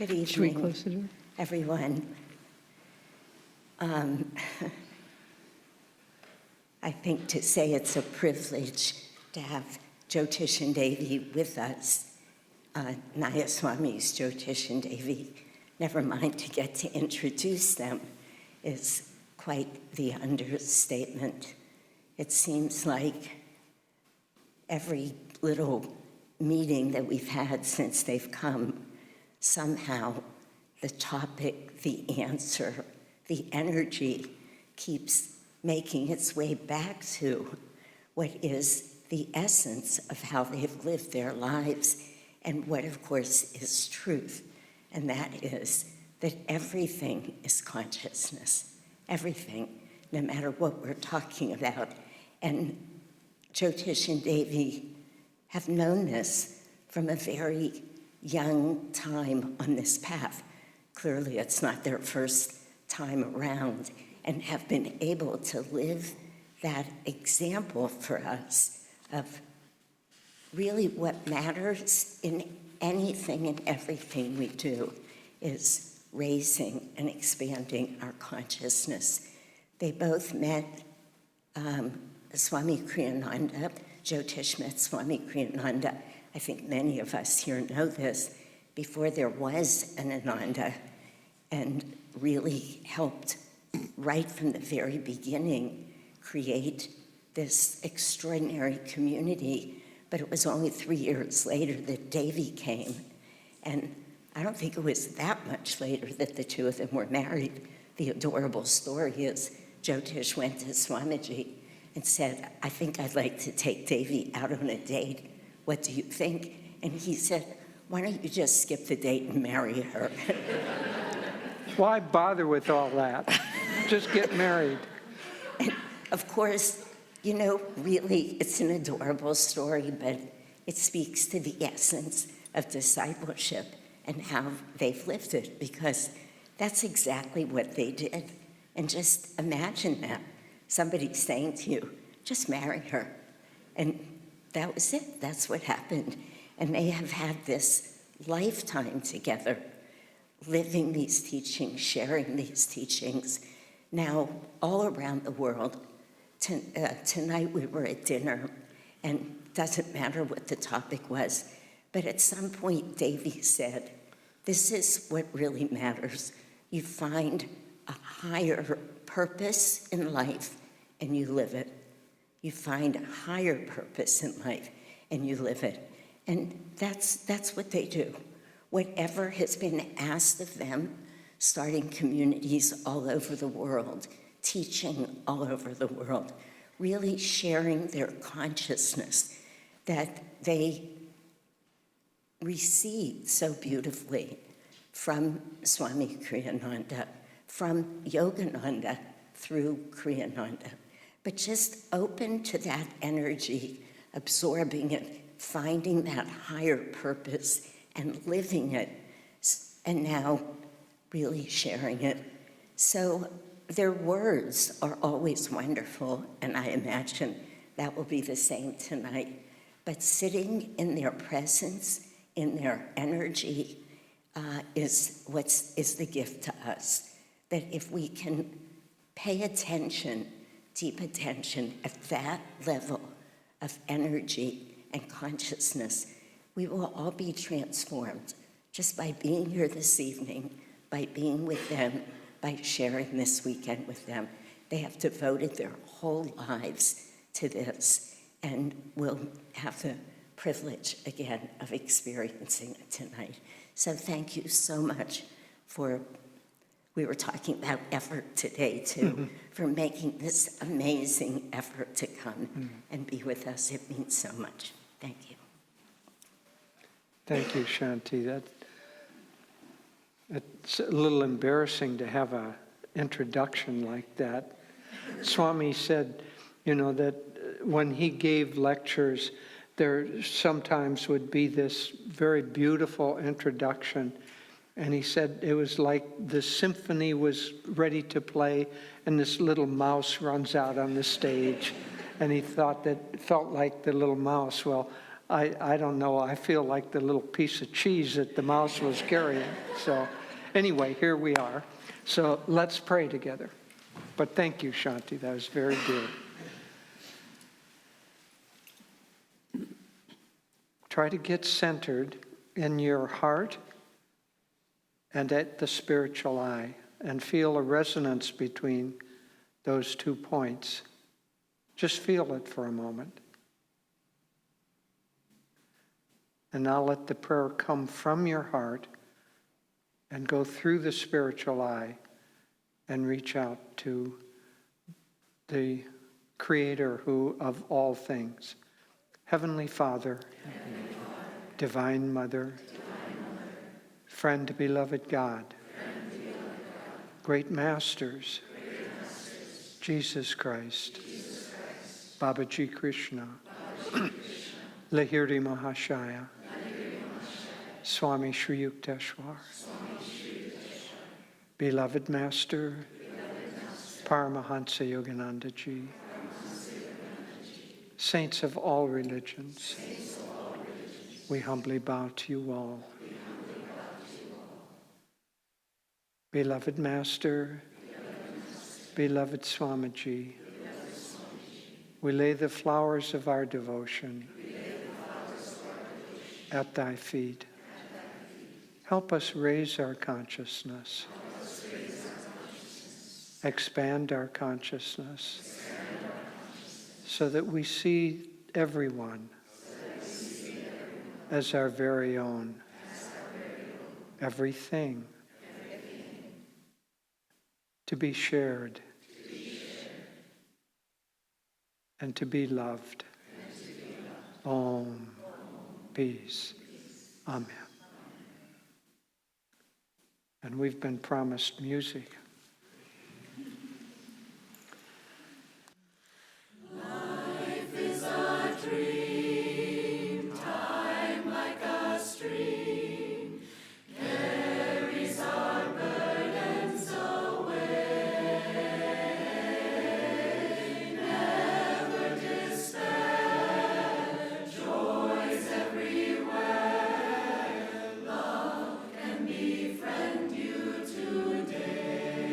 Good Should we evening, close the door? everyone. I think to say it's a privilege to have Jyotish and Devi with us, Nayaswamis Jyotish and Devi, never mind to get to introduce them, is quite the understatement. It seems like every little meeting that we've had since they've come, somehow the topic, the answer, the energy keeps making its way back to what is the essence of how they've lived their lives and what, of course, is truth. And that is that everything is consciousness, everything, no matter what we're talking about. And Jyotish and Devi have known this from a very young time on this path. Clearly, it's not their first time around, and have been able to live that example for us of really what matters in anything and everything we do is raising and expanding our consciousness. They both met Swami Kriyananda. Jyotish met Swami Kriyananda. I think many of us here know this, before there was an Ananda, and really helped right from the very beginning create this extraordinary community. But it was only 3 years later that Devi came, and I don't think it was that much later that the two of them were married. The adorable story is Jyotish went to Swamiji and said, "I think I'd like to take Devi out on a date. What do you think?" And he said, "Why don't you just skip the date and marry her?" Why bother with all that? Just get married. And of course, you know, really, it's an adorable story, but it speaks to the essence of discipleship and how they've lived it, because that's exactly what they did. And just imagine that, somebody saying to you, just marry her. And that was it, that's what happened. And they have had this lifetime together, living these teachings, sharing these teachings, now all around the world. Tonight we were at dinner, and it doesn't matter what the topic was, but at some point Devi said, this is what really matters. You find a higher purpose in life and you live it. You find a higher purpose in life and you live it. And that's what they do. Whatever has been asked of them, starting communities all over the world, teaching all over the world, really sharing their consciousness that they received so beautifully from Swami Kriyananda, from Yogananda through Kriyananda, but just open to that energy, absorbing it, finding that higher purpose and living it, and now really sharing it. So their words are always wonderful, and I imagine that will be the same tonight. But sitting in their presence, in their energy, is the gift to us. That if we can pay attention, deep attention at that level of energy and consciousness, we will all be transformed just by being here this evening, by being with them, by sharing this weekend with them. They have devoted their whole lives to this, and we'll have the privilege again of experiencing it tonight. So thank you so much for, we were talking about effort today too, for making this amazing effort to come and be with us. It means so much. Thank you. Thank you, Shanti. It's a little embarrassing to have an introduction like that. Swami said, you know, that when he gave lectures, there sometimes would be this very beautiful introduction. And he said it was like the symphony was ready to play and this little mouse runs out on the stage. And he thought that it felt like the little mouse. Well, I don't know, I feel like the little piece of cheese that the mouse was carrying. So anyway, here we are. So let's pray together. But thank you, Shanti, that was very good. Try to get centered in your heart and at the spiritual eye, and feel a resonance between those 2 points. Just feel it for a moment. And now let the prayer come from your heart and go through the spiritual eye and reach out to the Creator who of all things. Heavenly Father, Divine Mother, Friend, beloved God, Great Masters, Jesus Christ, Babaji Krishna, Lahiri Mahashaya, Swami Sri Yukteswar, beloved Master, Paramhansa Yogananda Ji, saints of all religions, we humbly bow to you all. Beloved Master, beloved Swamiji, we lay the flowers of our devotion at thy feet. Help us raise our consciousness, expand our consciousness, so that we see everyone as our very own, everything to be shared and to be loved. Om. Peace. Amen. And we've been promised music. Life is a dream, time like a stream, carries our burdens away. Never despair, joys everywhere. Love can befriend you today.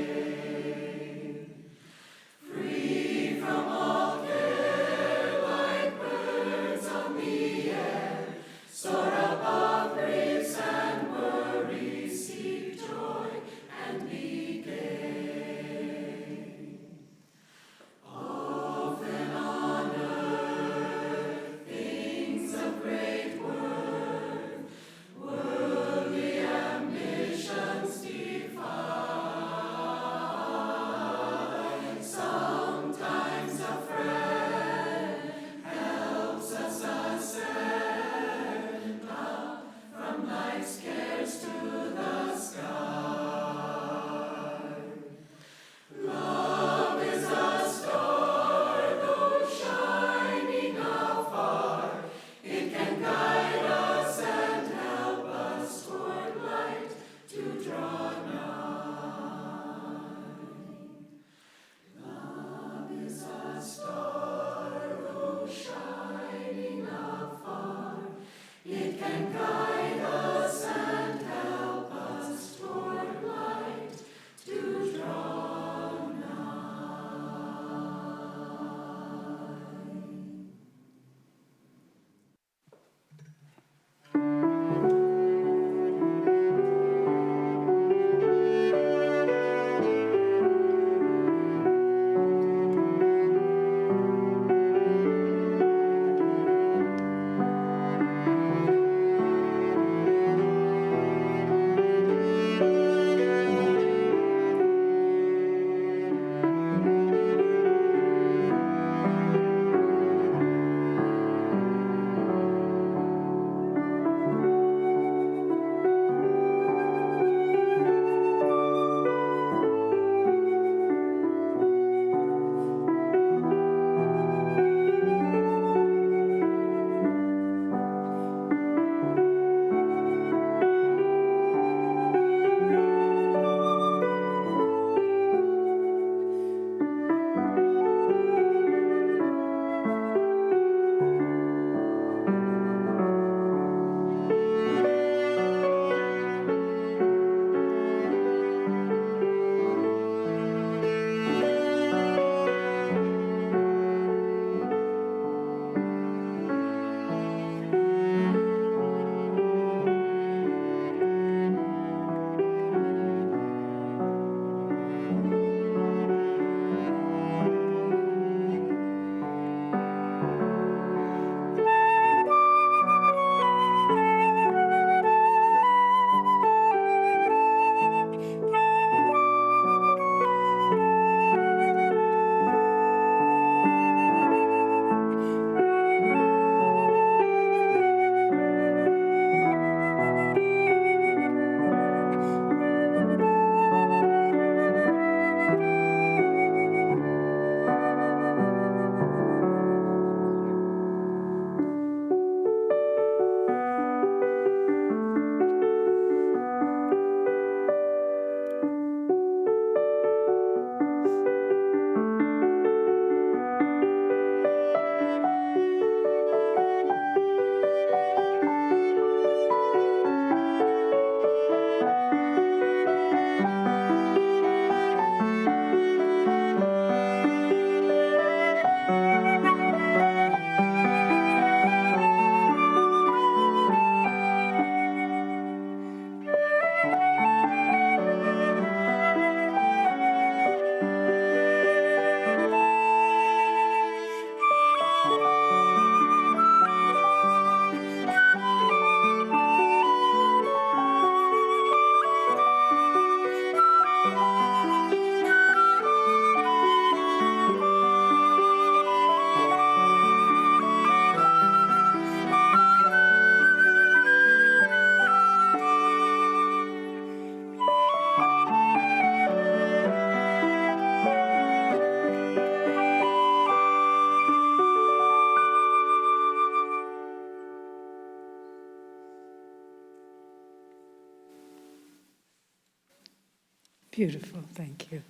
Beautiful, thank you.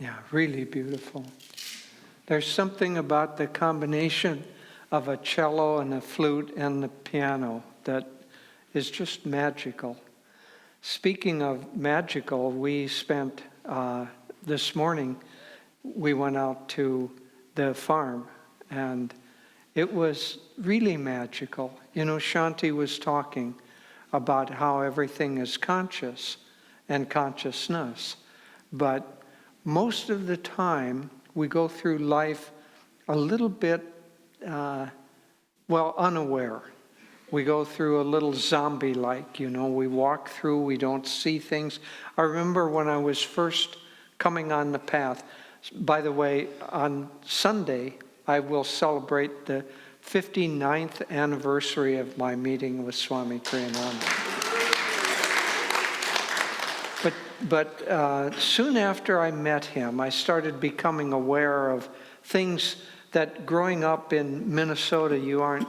Yeah, really beautiful. There's something about the combination of a cello and a flute and the piano that is just magical. Speaking of magical, we spent this morning, we went out to the farm, and it was really magical. You know, Shanti was talking about how everything is conscious and consciousness, but most of the time we go through life a little bit, unaware. We go through a little zombie-like, you know, we walk through, we don't see things. I remember when I was first coming on the path, by the way, on Sunday, I will celebrate the 59th anniversary of my meeting with Swami Kriyananda. But soon after I met him, I started becoming aware of things that growing up in Minnesota you aren't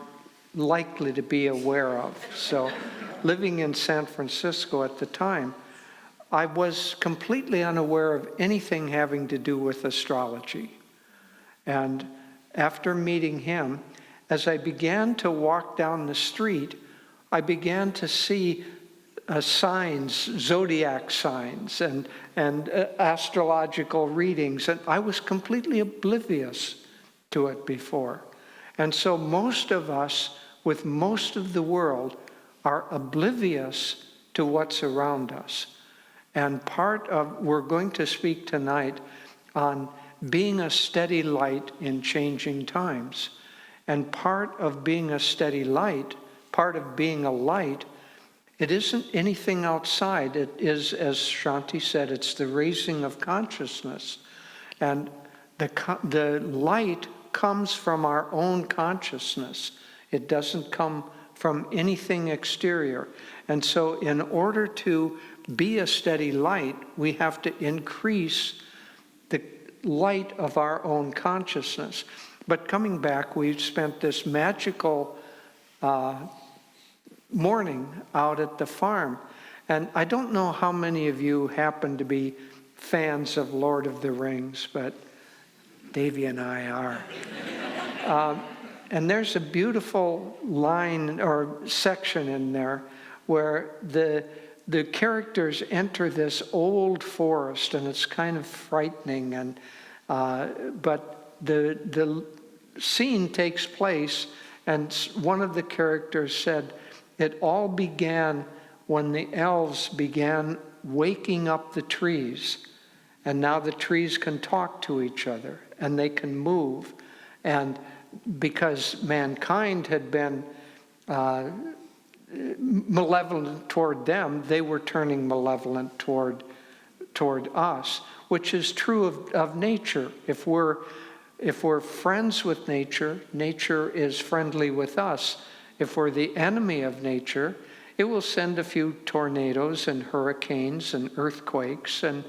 likely to be aware of. So living in San Francisco at the time, I was completely unaware of anything having to do with astrology. And after meeting him, as I began to walk down the street, I began to see signs, zodiac signs, and astrological readings, and I was completely oblivious to it before. And so most of us, with most of the world, are oblivious to what's around us. And we're going to speak tonight on being a steady light in changing times. And part of being a steady light, part of being a light, it isn't anything outside. It is, as Shanti said, it's the raising of consciousness. And the light comes from our own consciousness. It doesn't come from anything exterior. And so in order to be a steady light, we have to increase the light of our own consciousness. But coming back, we've spent this magical morning out at the farm. And I don't know how many of you happen to be fans of Lord of the Rings, but Devi and I are. And there's a beautiful line or section in there where the characters enter this old forest, and it's kind of frightening. And but the scene takes place, and one of the characters said, "It all began when the elves began waking up the trees, and now the trees can talk to each other and they can move." And because mankind had been malevolent toward them, they were turning malevolent toward us, which is true of nature. If we're friends with nature, nature is friendly with us. If we're the enemy of nature, it will send a few tornadoes and hurricanes and earthquakes and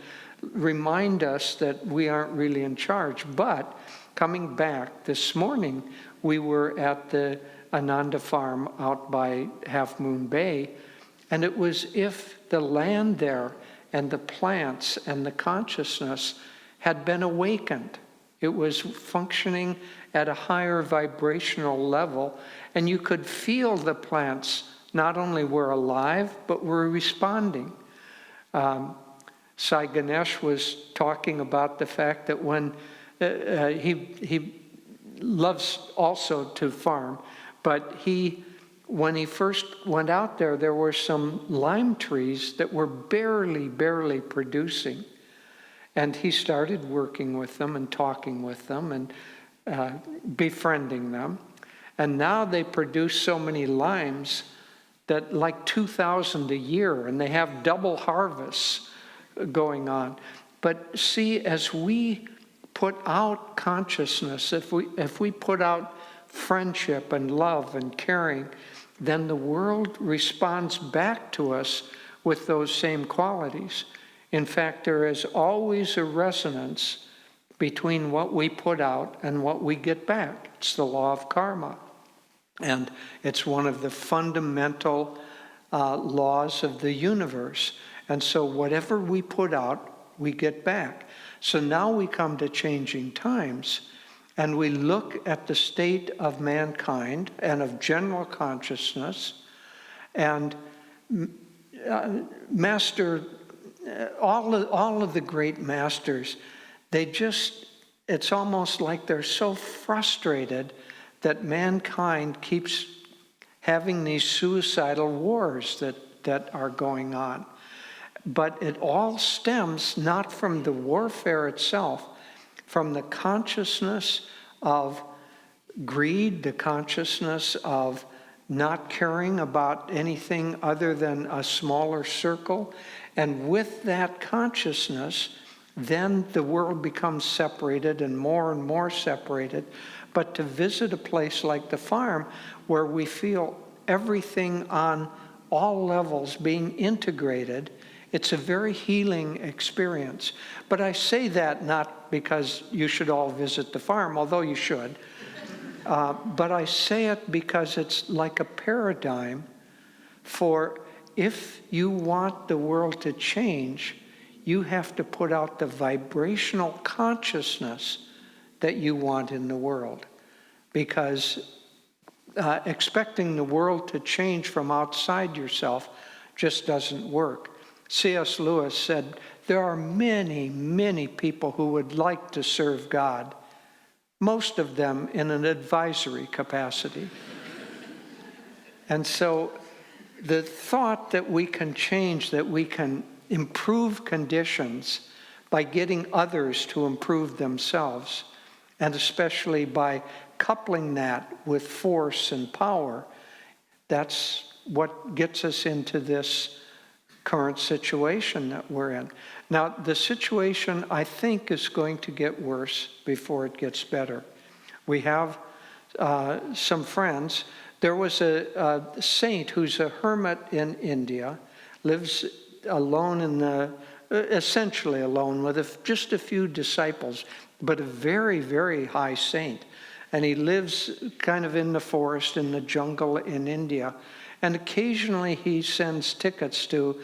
remind us that we aren't really in charge. But coming back this morning, we were at the Ananda farm out by Half Moon Bay, and it was as if the land there and the plants and the consciousness had been awakened. It was functioning at a higher vibrational level, and you could feel the plants not only were alive, but were responding. Sai Ganesh was talking about the fact that when he loves also to farm, but when he first went out there, there were some lime trees that were barely producing. And he started working with them and talking with them and befriending them. And now they produce so many limes that like 2,000 a year, and they have double harvests going on. But see, as we put out consciousness, if we put out friendship and love and caring, then the world responds back to us with those same qualities. In fact, there is always a resonance between what we put out and what we get back. It's the law of karma. And it's one of the fundamental laws of the universe. And so whatever we put out, we get back. So now we come to changing times, and we look at the state of mankind and of general consciousness, and all of the great masters, it's almost like they're so frustrated that mankind keeps having these suicidal wars that are going on. But it all stems not from the warfare itself, from the consciousness of greed, the consciousness of not caring about anything other than a smaller circle. And with that consciousness, then the world becomes separated and more separated. But to visit a place like the farm, where we feel everything on all levels being integrated, it's a very healing experience. But I say that not because you should all visit the farm, although you should. But I say it because it's like a paradigm for, if you want the world to change, you have to put out the vibrational consciousness that you want in the world. Because expecting the world to change from outside yourself just doesn't work. C.S. Lewis said, there are many people who would like to serve God, most of them in an advisory capacity. And so the thought that we can change, that we can improve conditions by getting others to improve themselves, and especially by coupling that with force and power, that's what gets us into this current situation that we're in. Now, the situation, I think, is going to get worse before it gets better. We have some friends. There was a saint who's a hermit in India, lives alone essentially alone with just a few disciples, but a very high saint. And he lives kind of in the forest, in the jungle in India. And occasionally he sends tickets to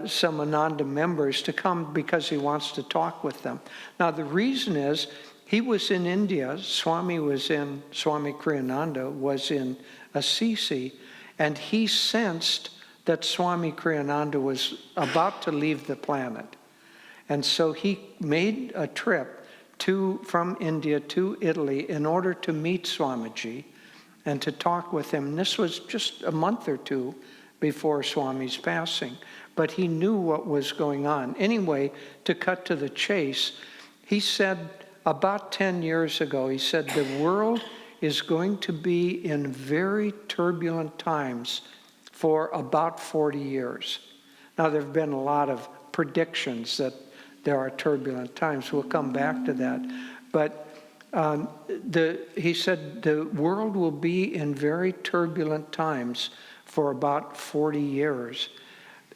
some Ananda members to come because he wants to talk with them. Now the reason is, he was in India, Swami Kriyananda was in Assisi, and he sensed that Swami Kriyananda was about to leave the planet. And so he made a trip from India to Italy in order to meet Swamiji and to talk with him. And this was just a month or two before Swami's passing. But he knew what was going on. Anyway, to cut to the chase, he said about 10 years ago, he said, the world is going to be in very turbulent times for about 40 years. Now, there have been a lot of predictions that there are turbulent times. We'll come back to that. But he said the world will be in very turbulent times for about 40 years.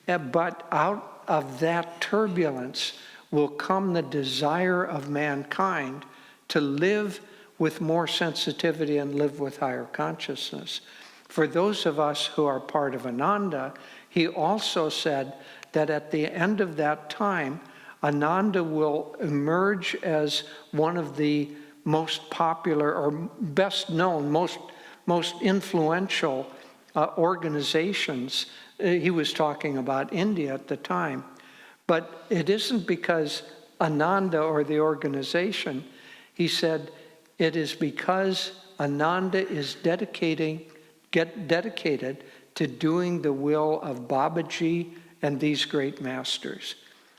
But out of that turbulence will come the desire of mankind to live with more sensitivity and live with higher consciousness. For those of us who are part of Ananda, he also said that at the end of that time, Ananda will emerge as one of the most popular or best known, most influential organizations. He was talking about India at the time. But it isn't because Ananda or the organization. He said it is because Ananda is dedicated to doing the will of Babaji and these great masters.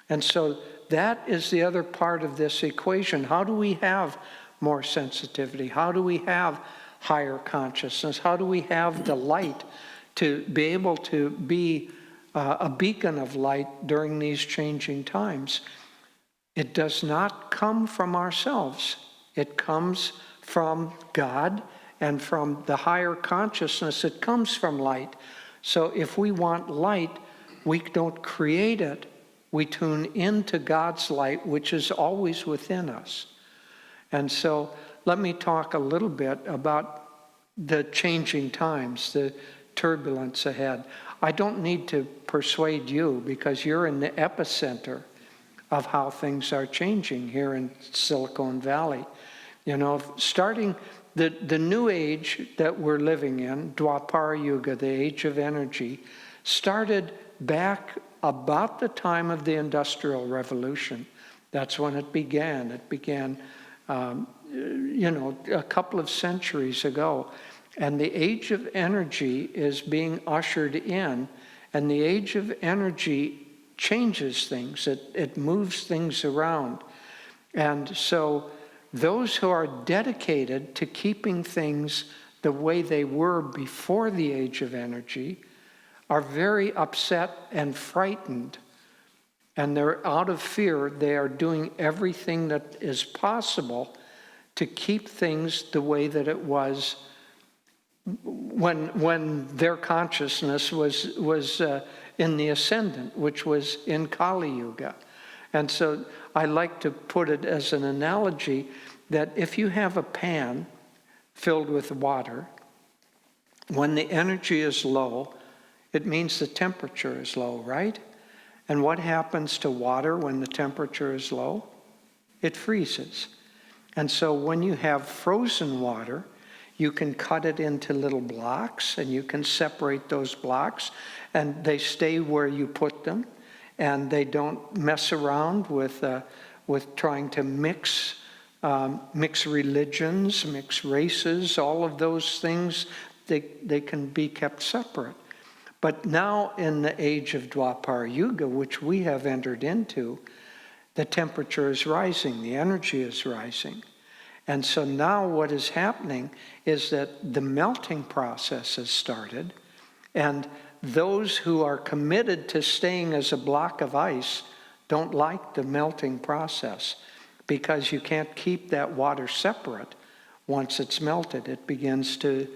And so that is the other part of this equation. How do we have more sensitivity? How do we have higher consciousness? How do we have the light to be able to be a beacon of light during these changing times? It does not come from ourselves. It comes from God and from the higher consciousness. It comes from light. So if we want light, we don't create it. We tune into God's light, which is always within us. And so let me talk a little bit about the changing times, the turbulence ahead. I don't need to persuade you because you're in the epicenter of how things are changing here in Silicon Valley. You know, starting the new age that we're living in, Dwapara Yuga, the age of energy, started back about the time of the Industrial Revolution. That's when it began. It began, you know, a couple of centuries ago. And the age of energy is being ushered in. And the age of energy changes things. It moves things around. And so those who are dedicated to keeping things the way they were before the age of energy are very upset and frightened. And they're out of fear. They are doing everything that is possible to keep things the way that it was when their consciousness was in the ascendant, which was in Kali Yuga. And so I like to put it as an analogy that if you have a pan filled with water, when the energy is low, it means the temperature is low, right? And what happens to water when the temperature is low? It freezes. And so when you have frozen water, you can cut it into little blocks and you can separate those blocks and they stay where you put them and they don't mess around with trying to mix religions, mix races, all of those things. They can be kept separate. But now in the age of Dwapara Yuga, which we have entered into, the temperature is rising, the energy is rising. And so now what is happening is that the melting process has started, and those who are committed to staying as a block of ice don't like the melting process because you can't keep that water separate. Once it's melted, it begins to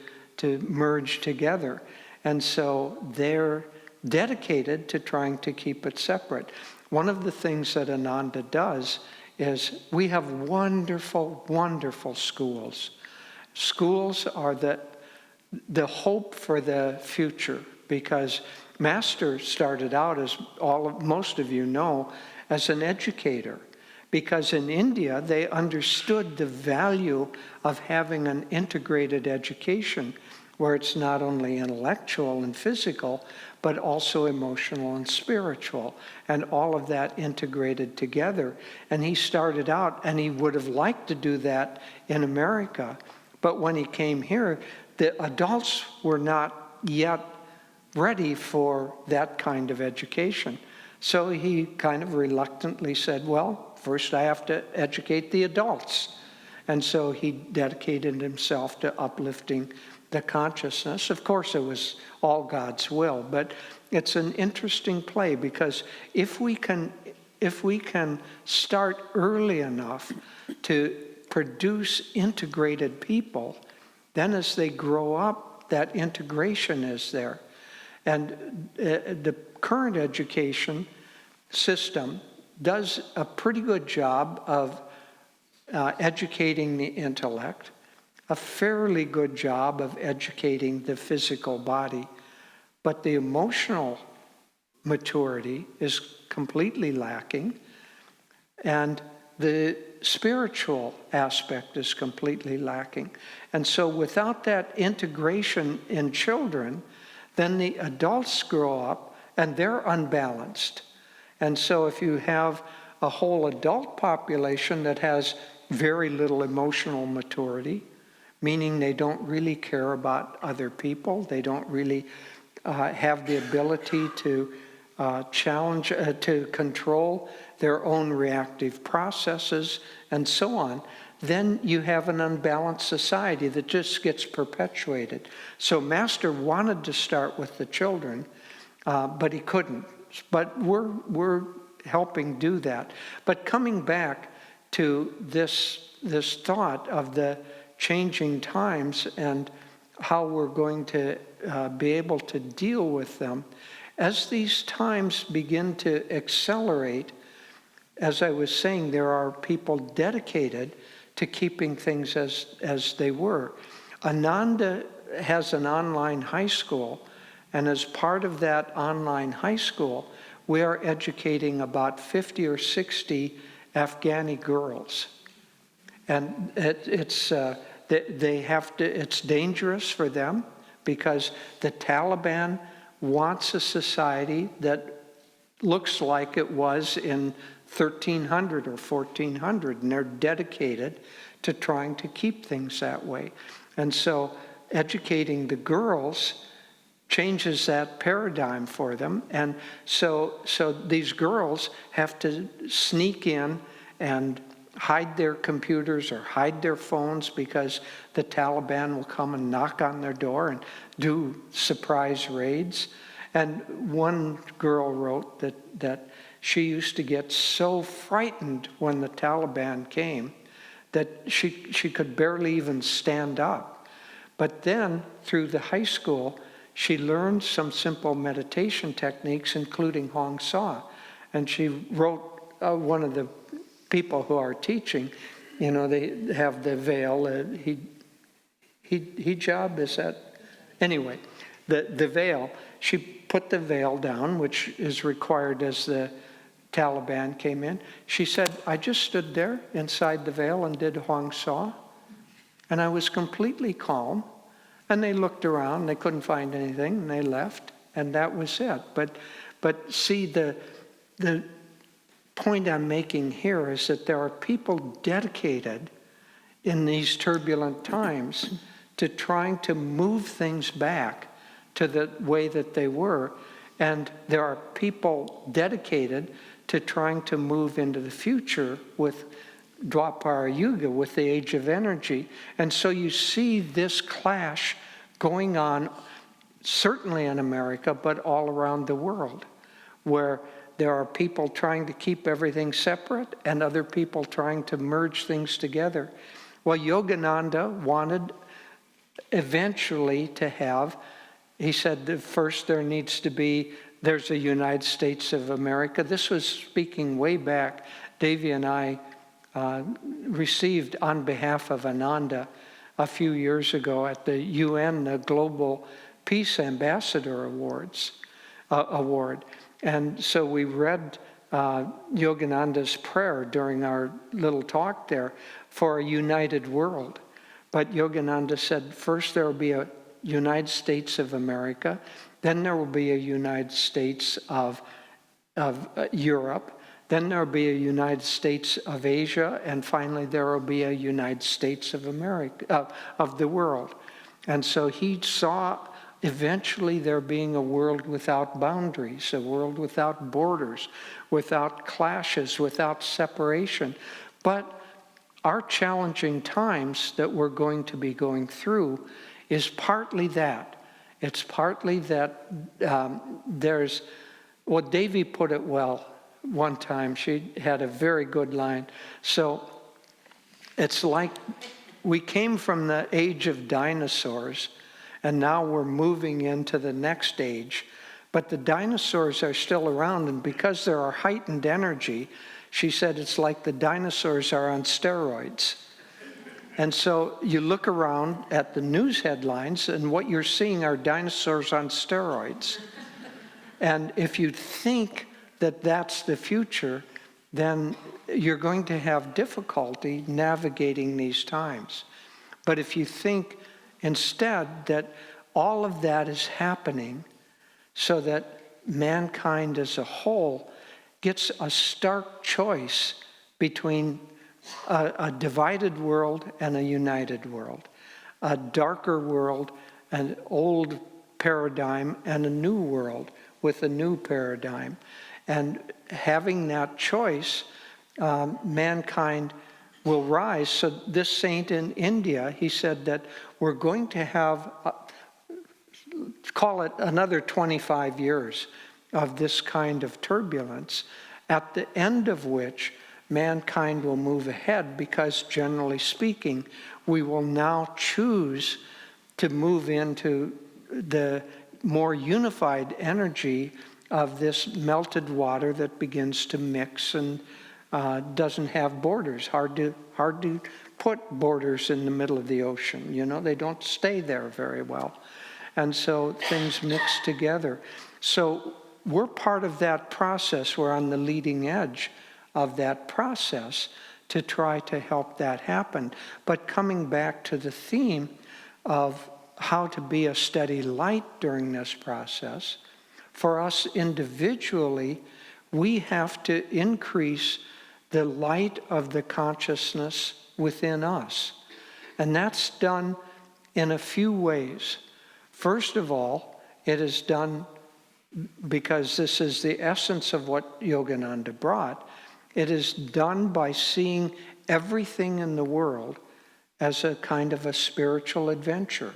merge together. And so they're dedicated to trying to keep it separate. One of the things that Ananda does is we have wonderful, wonderful schools. Schools are the hope for the future because Master started out, as most of you know, as an educator. Because in India, they understood the value of having an integrated education where it's not only intellectual and physical, but also emotional and spiritual, and all of that integrated together. And he started out, and he would have liked to do that in America, but when he came here, the adults were not yet ready for that kind of education. So he kind of reluctantly said, well, first I have to educate the adults. And so he dedicated himself to uplifting the consciousness. Of course, it was all God's will, but it's an interesting play because if we can start early enough to produce integrated people, then as they grow up, that integration is there. And the current education system does a pretty good job of educating the intellect, a fairly good job of educating the physical body, but the emotional maturity is completely lacking, and the spiritual aspect is completely lacking. And so without that integration in children, then the adults grow up and they're unbalanced. And so if you have a whole adult population that has very little emotional maturity, meaning they don't really care about other people, they don't really have the ability to challenge, to control their own reactive processes and so on, then you have an unbalanced society that just gets perpetuated. So Master wanted to start with the children, but he couldn't. But we're helping do that. But coming back to this thought of the changing times and how we're going to be able to deal with them, as these times begin to accelerate, as I was saying, there are people dedicated to keeping things as they were. Ananda has an online high school, And as part of that online high school, we are educating about 50 or 60 Afghani girls. And it's dangerous for them because the Taliban wants a society that looks like it was in 1300 or 1400, and they're dedicated to trying to keep things that way. And so educating the girls changes that paradigm for them. And so these girls have to sneak in and hide their computers or hide their phones because the Taliban will come and knock on their door and do surprise raids. And one girl wrote that she used to get so frightened when the Taliban came that she could barely even stand up. But then, through the high school, she learned some simple meditation techniques, including Hong Sa. And she wrote, one of the people who are teaching, they have the veil, hijab, is that? Anyway, the veil, she put the veil down, which is required as the Taliban came in. She said, I just stood there inside the veil and did Hong Sa, and I was completely calm. And they looked around, they couldn't find anything, and they left, and that was it. But see, the point I'm making here is that there are people dedicated in these turbulent times to trying to move things back to the way that they were. And there are people dedicated to trying to move into the future with Dwapara Yuga, with the age of energy. And so you see this clash going on, certainly in America, but all around the world, where there are people trying to keep everything separate and other people trying to merge things together. Well, Yogananda wanted eventually to have, he said that first there's a United States of America. This was speaking way back. Devi and I received on behalf of Ananda a few years ago at the UN, the Global Peace Ambassador Award. And so we read Yogananda's prayer during our little talk there for a united world. But Yogananda said, first there will be a United States of America, then there will be a United States of Europe, then there will be a United States of Asia, and finally there will be a United States of America, of the world. And so he saw eventually there being a world without boundaries, a world without borders, without clashes, without separation. But our challenging times that we're going to be going through is partly that. It's partly that Devi put it well one time. She had a very good line. So it's like we came from the age of dinosaurs, and now we're moving into the next age. But the dinosaurs are still around, and because there are heightened energy, she said it's like the dinosaurs are on steroids. And so you look around at the news headlines, and what you're seeing are dinosaurs on steroids. And if you think that that's the future, then you're going to have difficulty navigating these times. But if you think instead that all of that is happening so that mankind as a whole gets a stark choice between a divided world and a united world, a darker world, an old paradigm, and a new world with a new paradigm. And having that choice, mankind will rise. So this saint in India, he said that we're going to have, call it another 25 years of this kind of turbulence, at the end of which mankind will move ahead because, generally speaking, we will now choose to move into the more unified energy of this melted water that begins to mix and doesn't have borders. Hard to put borders in the middle of the ocean. They don't stay there very well. And so things mix together. So we're part of that process. We're on the leading edge of that process to try to help that happen. But coming back to the theme of how to be a steady light during this process, for us individually, we have to increase the light of the consciousness within us. And that's done in a few ways. First of all, it is done because this is the essence of what Yogananda brought. It is done by seeing everything in the world as a kind of a spiritual adventure.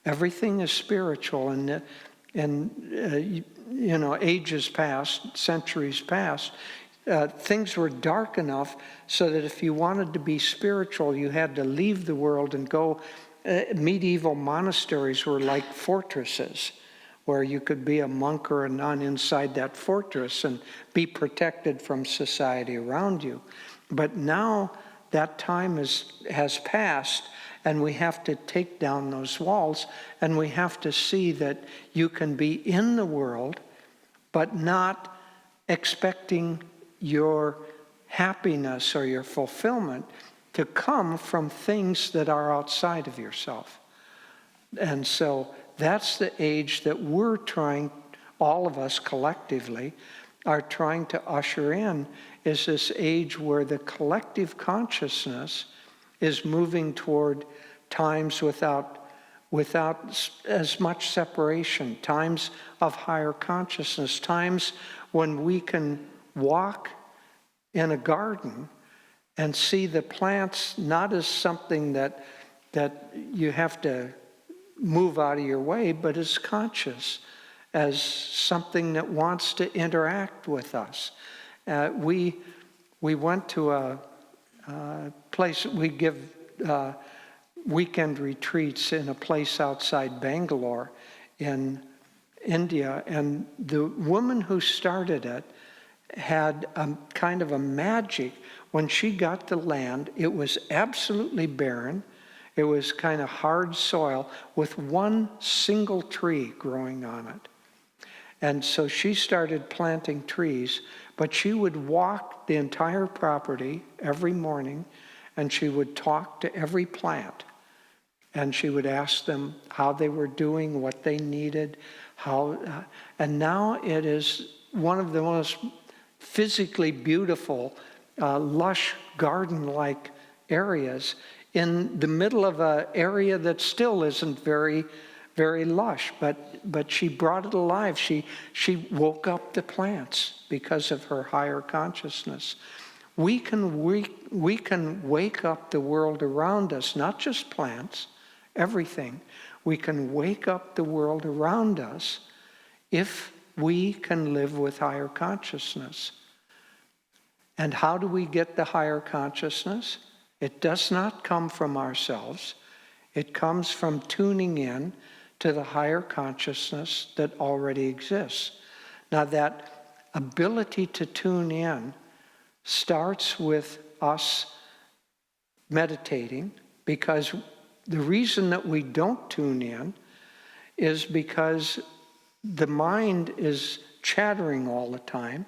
Everything is spiritual, and ages past, centuries past, things were dark enough so that if you wanted to be spiritual, you had to leave the world and go. Medieval monasteries were like fortresses, where you could be a monk or a nun inside that fortress and be protected from society around you. But now that time has passed, and we have to take down those walls, and we have to see that you can be in the world, but not expecting your happiness or your fulfillment to come from things that are outside of yourself. And so that's the age that we're trying, all of us collectively, are trying to usher in, is this age where the collective consciousness is moving toward times without as much separation, times of higher consciousness, times when we can walk in a garden and see the plants not as something that you have to move out of your way, but as conscious, as something that wants to interact with us. We went to a place, we give weekend retreats in a place outside Bangalore in India, and the woman who started it had a kind of a magic. When she got the land, it was absolutely barren. It was kind of hard soil with one single tree growing on it. And so she started planting trees, but she would walk the entire property every morning, and she would talk to every plant. And she would ask them how they were doing, what they needed, and now it is one of the most physically beautiful, lush garden-like areas in the middle of an area that still isn't very, very lush, but she brought it alive. She woke up the plants because of her higher consciousness. We can wake up the world around us, not just plants, everything. We can wake up the world around us if we can live with higher consciousness. And how do we get the higher consciousness? It does not come from ourselves. It comes from tuning in to the higher consciousness that already exists. Now, that ability to tune in starts with us meditating, because the reason that we don't tune in is because the mind is chattering all the time.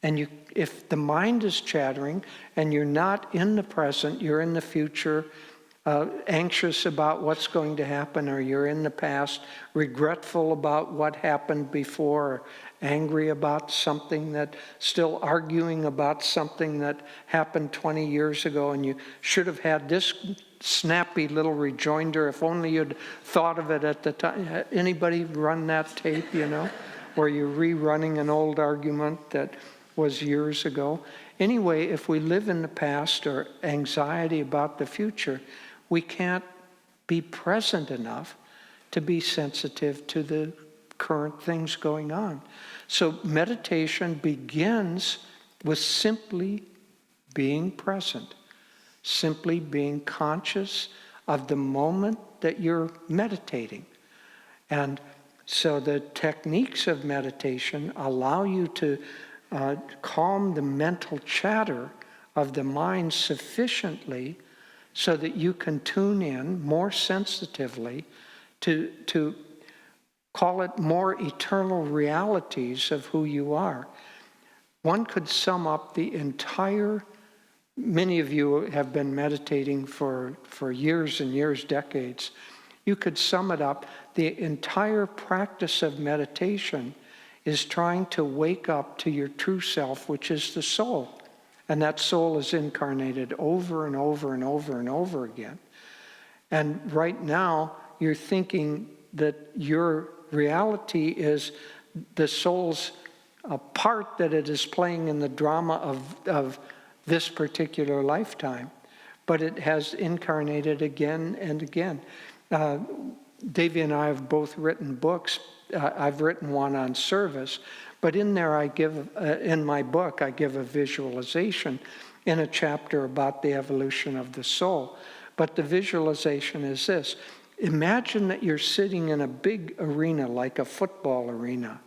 And if the mind is chattering and you're not in the present, you're in the future, anxious about what's going to happen, or you're in the past, regretful about what happened before, or angry about something that, still arguing about something that happened 20 years ago, and you should have had this snappy little rejoinder if only you'd thought of it at the time. Anybody run that tape, where you're rerunning an old argument that was years ago? Anyway, if we live in the past or anxiety about the future, we can't be present enough to be sensitive to the current things going on. So meditation begins with simply being present, simply being conscious of the moment that you're meditating. And so the techniques of meditation allow you to calm the mental chatter of the mind sufficiently so that you can tune in more sensitively to call it more eternal realities of who you are. One could sum up the entire, many of you have been meditating for years and years, decades. You could sum it up, the entire practice of meditation is trying to wake up to your true self, which is the soul. And that soul is incarnated over and over and over and over again. And right now, you're thinking that your reality is the soul's part that it is playing in the drama of this particular lifetime. But it has incarnated again and again. Devi and I have both written books. I've written one on service. But in there, in my book, I give a visualization in a chapter about the evolution of the soul. But the visualization is this. Imagine that you're sitting in a big arena, like a football arena.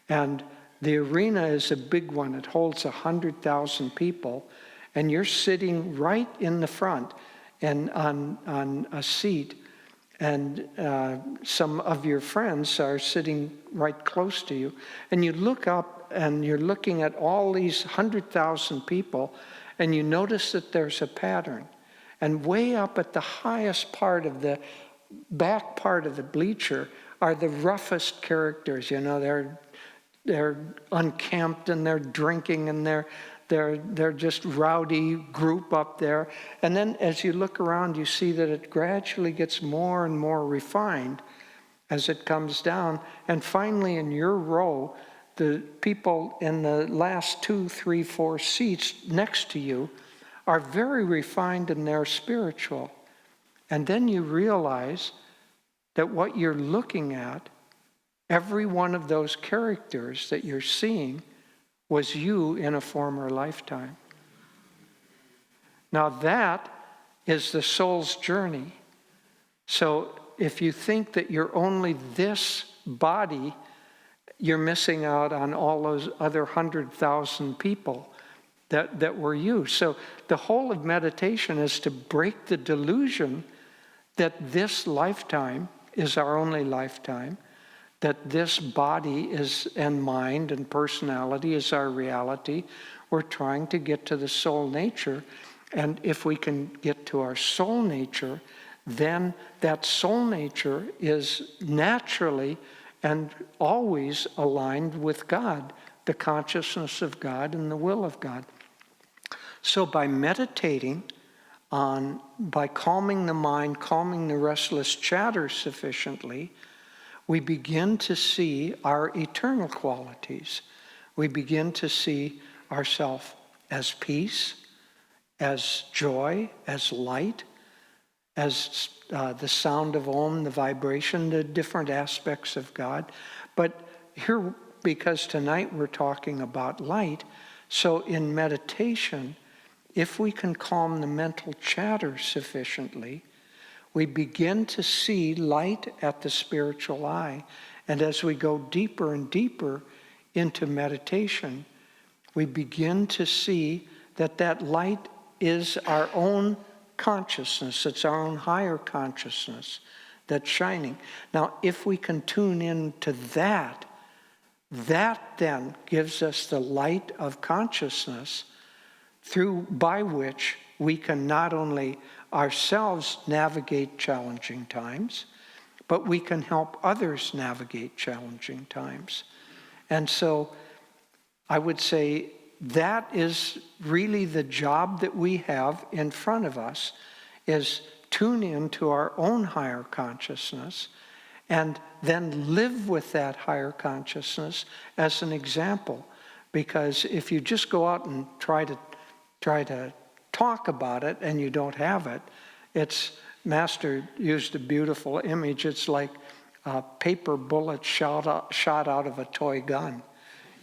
And the arena is a big one. It holds 100,000 people. And you're sitting right in the front and on a seat. And some of your friends are sitting right close to you. And you look up and you're looking at all these 100,000 people, and you notice that there's a pattern. And way up at the highest part of the back part of the bleacher are the roughest characters. You know, they're unkempt and they're drinking and they're just rowdy group up there. And then as you look around, you see that it gradually gets more and more refined as it comes down. And finally, in your row, the people in the last 2, 3, 4 seats next to you are very refined and they're spiritual. And then you realize that what you're looking at, every one of those characters that you're seeing, was you in a former lifetime. Now that is the soul's journey. So if you think that you're only this body, you're missing out on all those other 100,000 people that were you. So the whole of meditation is to break the delusion that this lifetime is our only lifetime, that this body is, and mind and personality is our reality. We're trying to get to the soul nature. And if we can get to our soul nature, then that soul nature is naturally and always aligned with God, the consciousness of God and the will of God. So by meditating by calming the mind, calming the restless chatter sufficiently, we begin to see our eternal qualities. We begin to see ourselves as peace, as joy, as light, as the sound of Om, the vibration, the different aspects of God. But here, because tonight we're talking about light, so in meditation, if we can calm the mental chatter sufficiently, we begin to see light at the spiritual eye. And as we go deeper and deeper into meditation, we begin to see that that light is our own consciousness. It's our own higher consciousness that's shining. Now, if we can tune in to that, that then gives us the light of consciousness by which we can not only ourselves navigate challenging times, but we can help others navigate challenging times. And so I would say that is really the job that we have in front of us, is tune in to our own higher consciousness and then live with that higher consciousness as an example. Because if you just go out and try to talk about it and you don't have it, Master used a beautiful image. It's like a paper bullet shot out of a toy gun.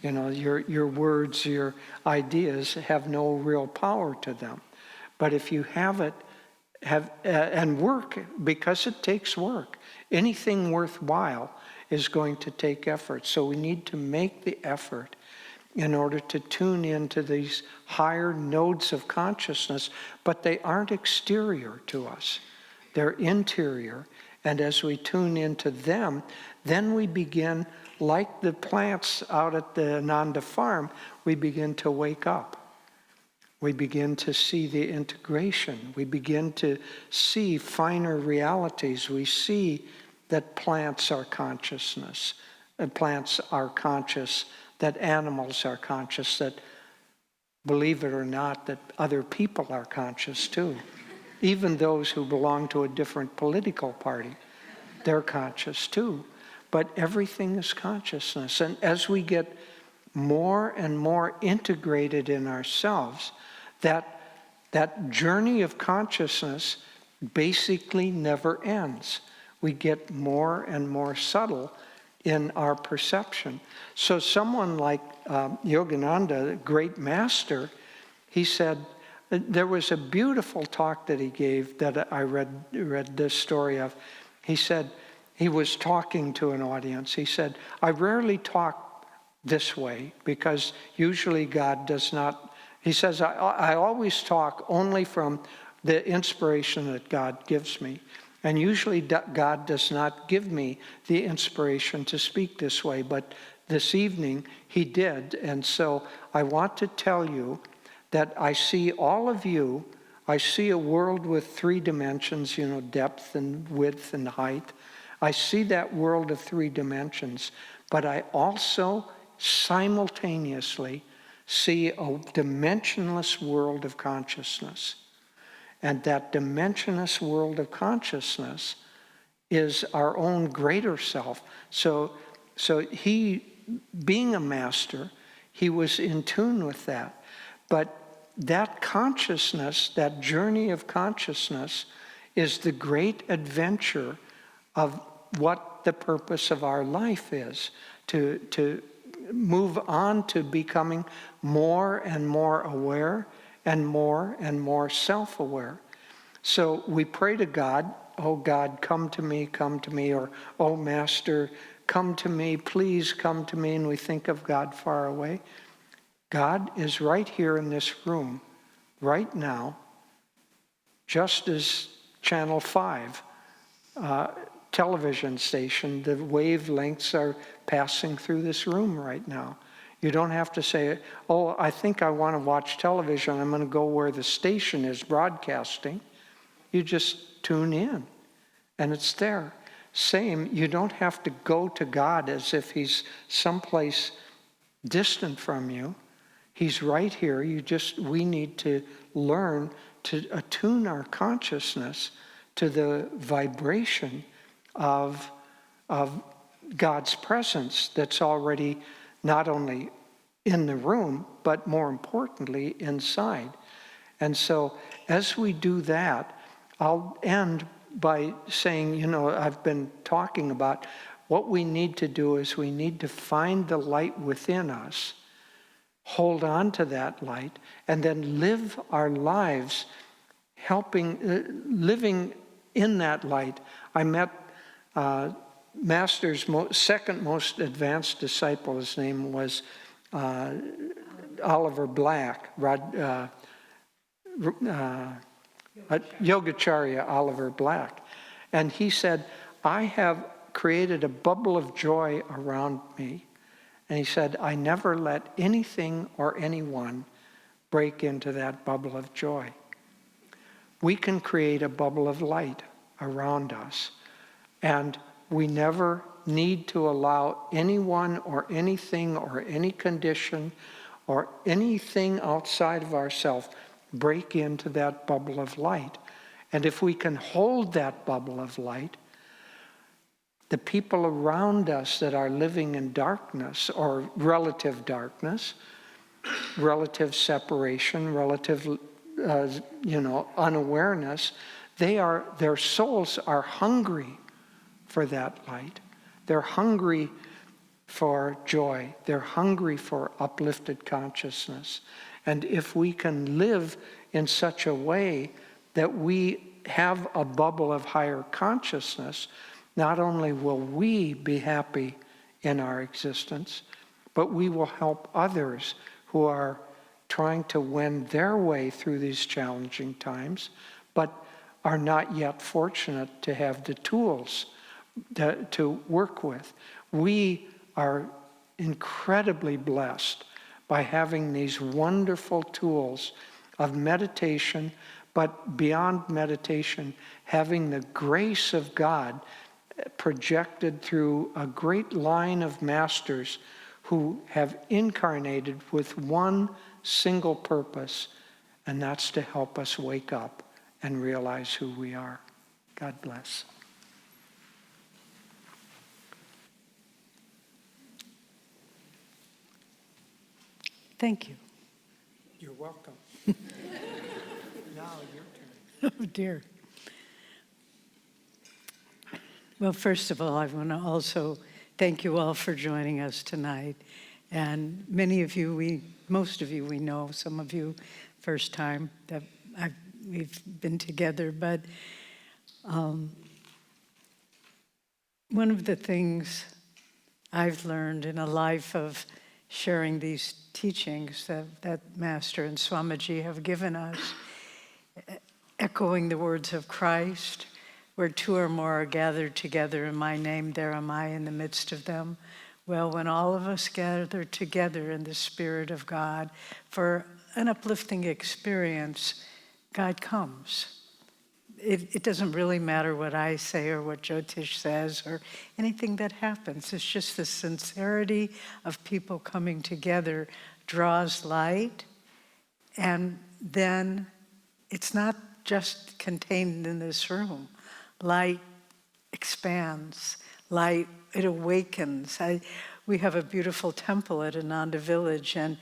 You know, your words, your ideas have no real power to them. But if you have it, and work, because it takes work. Anything worthwhile is going to take effort. So we need to make the effort in order to tune into these higher nodes of consciousness, but they aren't exterior to us. They're interior, And as we tune into them, then we begin, like the plants out at the Ananda farm, we begin to wake up. We begin to see the integration. We begin to see finer realities. We see that plants are consciousness, that plants are conscious, that animals are conscious, that, believe it or not, that other people are conscious too. Even those who belong to a different political party, they're conscious too. But everything is consciousness. And as we get more and more integrated in ourselves, that journey of consciousness basically never ends. We get more and more subtle in our perception. So someone like Yogananda, the great master, he said, there was a beautiful talk that he gave that I read this story of. He said, he was talking to an audience. He said, I rarely talk this way because usually God does not. He says, I always talk only from the inspiration that God gives me. And usually God does not give me the inspiration to speak this way. But this evening he did. And so I want to tell you that I see all of you. I see a world with 3 dimensions, depth and width and height. I see that world of 3 dimensions. But I also simultaneously see a dimensionless world of consciousness. And that dimensionless world of consciousness is our own greater self. So he, being a master, he was in tune with that. But that consciousness, that journey of consciousness, is the great adventure of what the purpose of our life is, to move on to becoming more and more aware and more self-aware. So we pray to God, oh God, come to me, or oh Master, come to me, please come to me, and we think of God far away. God is right here in this room, right now, just as Channel 5, television station, the wavelengths are passing through this room right now. You don't have to say, oh, I think I want to watch television. I'm going to go where the station is broadcasting. You just tune in, and it's there. Same, you don't have to go to God as if he's someplace distant from you. He's right here. We need to learn to attune our consciousness to the vibration of God's presence that's already not only in the room, but more importantly, inside. And so as we do that, I'll end by saying, I've been talking about what we need to do is we need to find the light within us, hold on to that light, and then live our lives living in that light. I met Master's second most advanced disciple. His name was Oliver Black, Yogacharya Oliver Black. And he said, I have created a bubble of joy around me. And he said, I never let anything or anyone break into that bubble of joy. We can create a bubble of light around us. And we never need to allow anyone or anything or any condition or anything outside of ourselves break into that bubble of light. And if we can hold that bubble of light, the people around us that are living in darkness or relative darkness, relative separation, relative unawareness, their souls are hungry for that light. They're hungry for joy. They're hungry for uplifted consciousness. And if we can live in such a way that we have a bubble of higher consciousness, not only will we be happy in our existence, but we will help others who are trying to wend their way through these challenging times. But are not yet fortunate to have the tools to work with. We are incredibly blessed by having these wonderful tools of meditation, but beyond meditation, having the grace of God projected through a great line of masters who have incarnated with one single purpose, and that's to help us wake up and realize who we are. God bless. Thank you. You're welcome. Now your turn. Oh, dear. Well, first of all, I want to also thank you all for joining us tonight. And many of you, most of you we know, some of you first time that we've been together. But one of the things I've learned in a life of sharing these teachings that Master and Swamiji have given us, echoing the words of Christ, where two or more are gathered together in my name, there am I in the midst of them. Well, when all of us gather together in the Spirit of God for an uplifting experience, God comes. It doesn't really matter what I say or what Jyotish says or anything that happens. It's just the sincerity of people coming together draws light, and then it's not just contained in this room. Light expands, light, it awakens. We have a beautiful temple at Ananda Village, and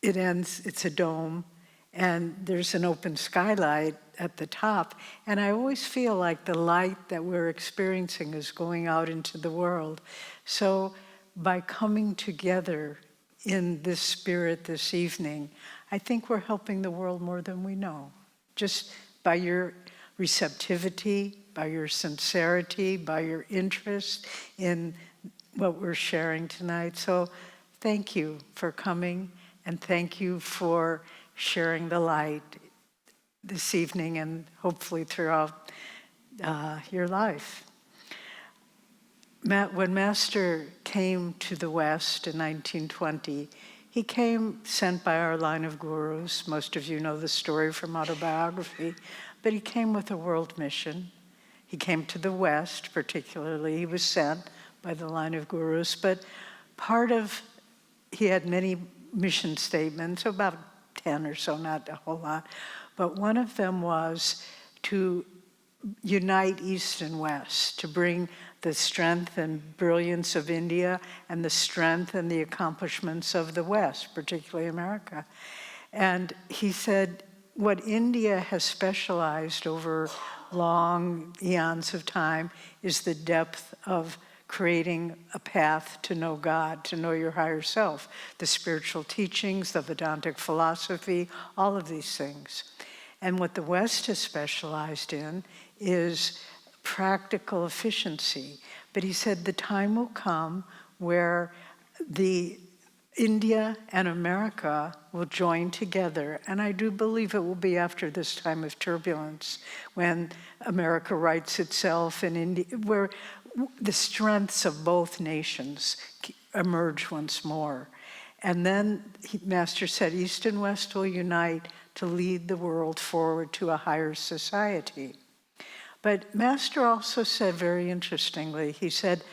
it's a dome, and there's an open skylight at the top, and I always feel like the light that we're experiencing is going out into the world. So by coming together in this spirit this evening, I think we're helping the world more than we know. Just by your receptivity, by your sincerity, by your interest in what we're sharing tonight. So thank you for coming, and thank you for sharing the light this evening and hopefully throughout your life. When Master came to the West in 1920, he came sent by our line of gurus. Most of you know the story from autobiography, but he came with a world mission. He came to the West, particularly. He was sent by the line of gurus, but he had many mission statements, about 10 or so, not a whole lot. But one of them was to unite East and West, to bring the strength and brilliance of India and the strength and the accomplishments of the West, particularly America. And he said, what India has specialized over long eons of time is the depth of creating a path to know God, to know your higher self, the spiritual teachings, the Vedantic philosophy, all of these things. And what the West has specialized in is practical efficiency. But he said the time will come where India and America will join together, and I do believe it will be after this time of turbulence, when America rights itself and India, where the strengths of both nations emerge once more. And then Master said, East and West will unite to lead the world forward to a higher society. But Master also said very interestingly, he said,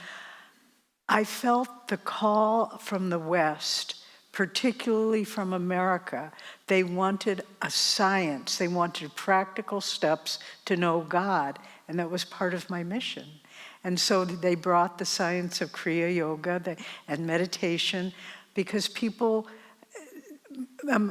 I felt the call from the West, particularly from America. They wanted a science, they wanted practical steps to know God, and that was part of my mission. And so they brought the science of Kriya Yoga and meditation, because people,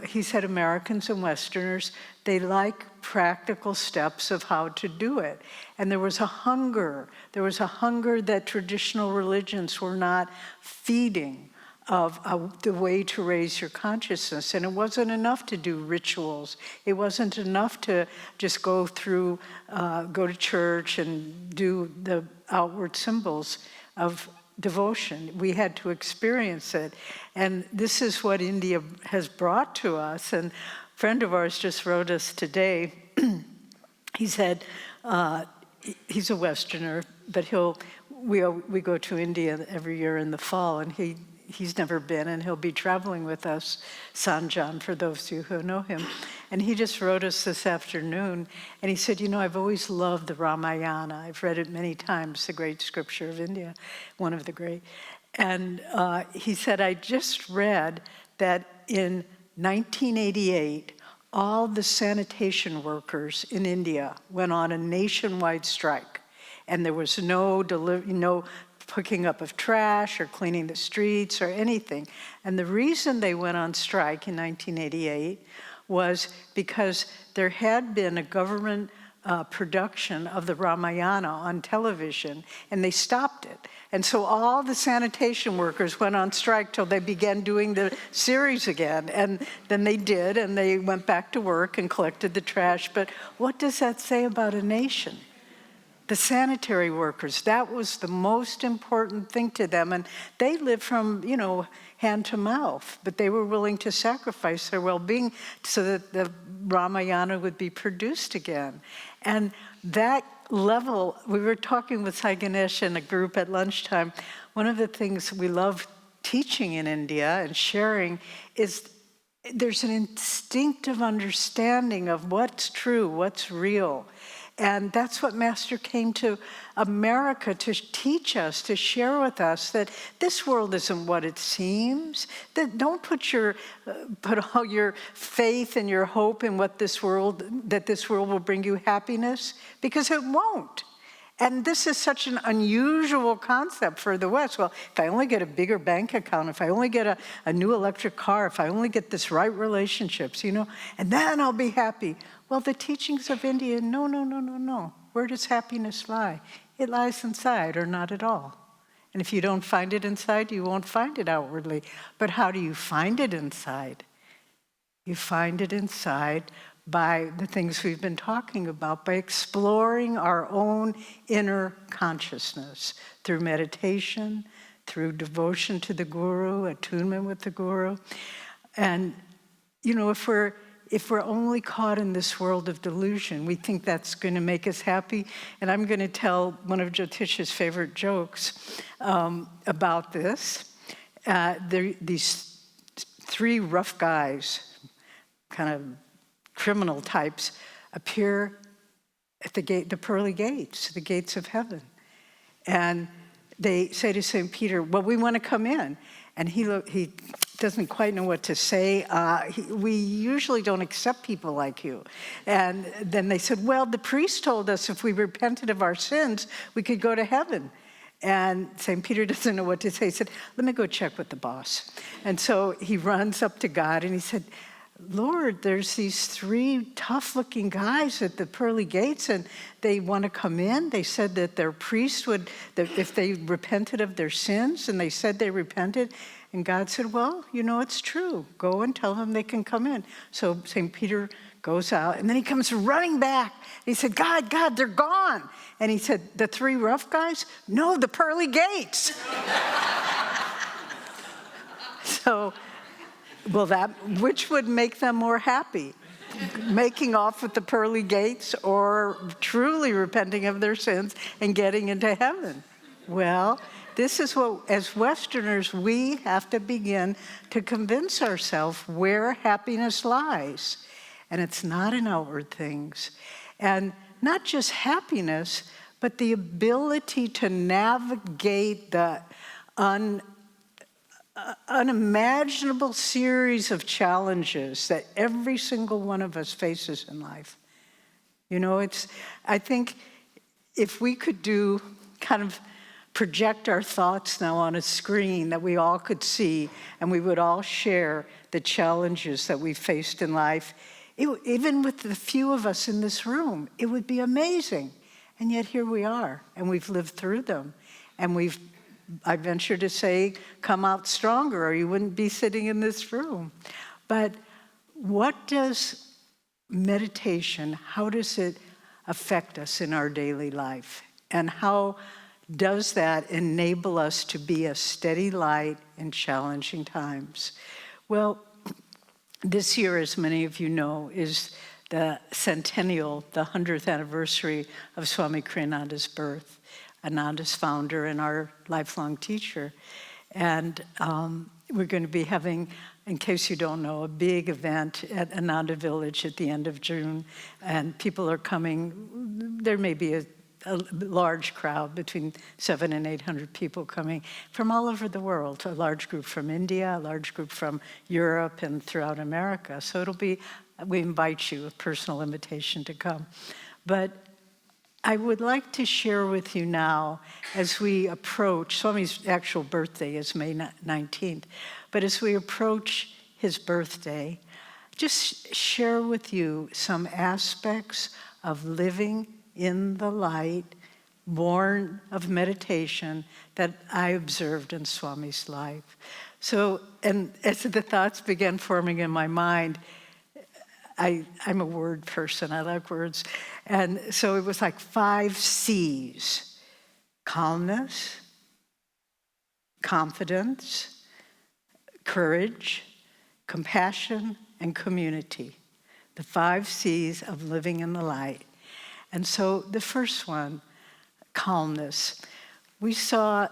he said Americans and Westerners, they like practical steps of how to do it. And there was a hunger that traditional religions were not feeding of the way to raise your consciousness. And it wasn't enough to do rituals. It wasn't enough to just go to church and do the outward symbols of devotion. We had to experience it. And this is what India has brought to us. And a friend of ours just wrote us today he said, he's a Westerner, but we go to India every year in the fall, and he's never been, and he'll be traveling with us, Sanjan, for those of you who know him. And he just wrote us this afternoon, and he said, I've always loved the Ramayana. I've read it many times, the great scripture of India, one of the great. And he said, I just read that in 1988, all the sanitation workers in India went on a nationwide strike, and there was no picking up of trash or cleaning the streets or anything. And the reason they went on strike in 1988 was because there had been a government production of the Ramayana on television, and they stopped it. And so all the sanitation workers went on strike till they began doing the series again. And then they did, and they went back to work and collected the trash. But what does that say about a nation? The sanitary workers, that was the most important thing to them. And they lived from, hand to mouth, but they were willing to sacrifice their well-being so that the Ramayana would be produced again. And that level, we were talking with Sai Ganesh in a group at lunchtime. One of the things we love teaching in India and sharing is there's an instinctive understanding of what's true, what's real. And that's what Master came to America to teach us, to share with us, that this world isn't what it seems. That don't put all your faith and your hope in that this world will bring you happiness, because it won't. And this is such an unusual concept for the West. Well, if I only get a bigger bank account, if I only get a new electric car, if I only get this right relationships, and then I'll be happy. Well, the teachings of India, no. Where does happiness lie? It lies inside, or not at all. And if you don't find it inside, you won't find it outwardly. But how do you find it inside? You find it inside by the things we've been talking about, by exploring our own inner consciousness through meditation, through devotion to the Guru, attunement with the Guru. And, if we're only caught in this world of delusion, we think that's going to make us happy. And I'm going to tell one of Jyotish's favorite jokes about this. These three rough guys, kind of criminal types, appear at the pearly gates, the gates of heaven. And they say to St. Peter, well, we want to come in. And he doesn't quite know what to say. We usually don't accept people like you. And then they said, well, the priest told us if we repented of our sins, we could go to heaven. And St. Peter doesn't know what to say. He said, let me go check with the boss. And so he runs up to God and he said, Lord, there's these three tough-looking guys at the pearly gates, and they want to come in. They said that their priest would, that if they repented of their sins, and they said they repented. And God said, well, it's true. Go and tell them they can come in. So St. Peter goes out, and then he comes running back. He said, God, they're gone. And he said, the three rough guys? No, the pearly gates. So, well, which would make them more happy? Making off with the pearly gates, or truly repenting of their sins and getting into heaven? Well, this is what, as Westerners, we have to begin to convince ourselves where happiness lies. And it's not in outward things. And not just happiness, but the ability to navigate the unimaginable series of challenges that every single one of us faces in life. I think if we could project our thoughts now on a screen that we all could see, and we would all share the challenges that we faced in life, even with the few of us in this room, it would be amazing. And yet here we are, and we've lived through them, and I venture to say, come out stronger, or you wouldn't be sitting in this room. But what does meditation, how does it affect us in our daily life? And how does that enable us to be a steady light in challenging times? Well, this year, as many of you know, is the centennial, the 100th anniversary of Swami Kriyananda's birth, Ananda's founder and our lifelong teacher. And we're going to be having, in case you don't know, a big event at Ananda Village at the end of June. And people are coming. There may be a large crowd, between 700 and 800 people coming from all over the world, a large group from India, a large group from Europe and throughout America. So it'll be, we invite you, a personal invitation to come. But I would like to share with you now, as we approach, Swami's actual birthday is May 19th, but as we approach his birthday, just share with you some aspects of living in the light, born of meditation, that I observed in Swami's life. So, and as the thoughts began forming in my mind, I'm a word person, I like words. And so it was like 5 C's: calmness, confidence, courage, compassion, and community. The 5 C's of living in the light. And so the first one, calmness. We saw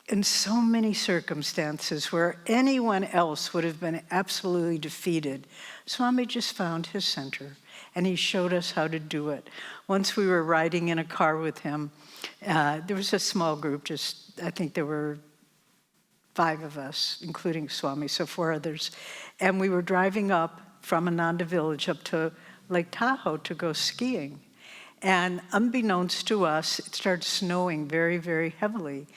in so many circumstances where anyone else would have been absolutely defeated, Swami just found his center, and he showed us how to do it. Once we were riding in a car with him, there was a small group, I think there were 5 of us, including Swami, so 4 others. And we were driving up from Ananda Village up to Lake Tahoe to go skiing. And unbeknownst to us, it started snowing very, very heavily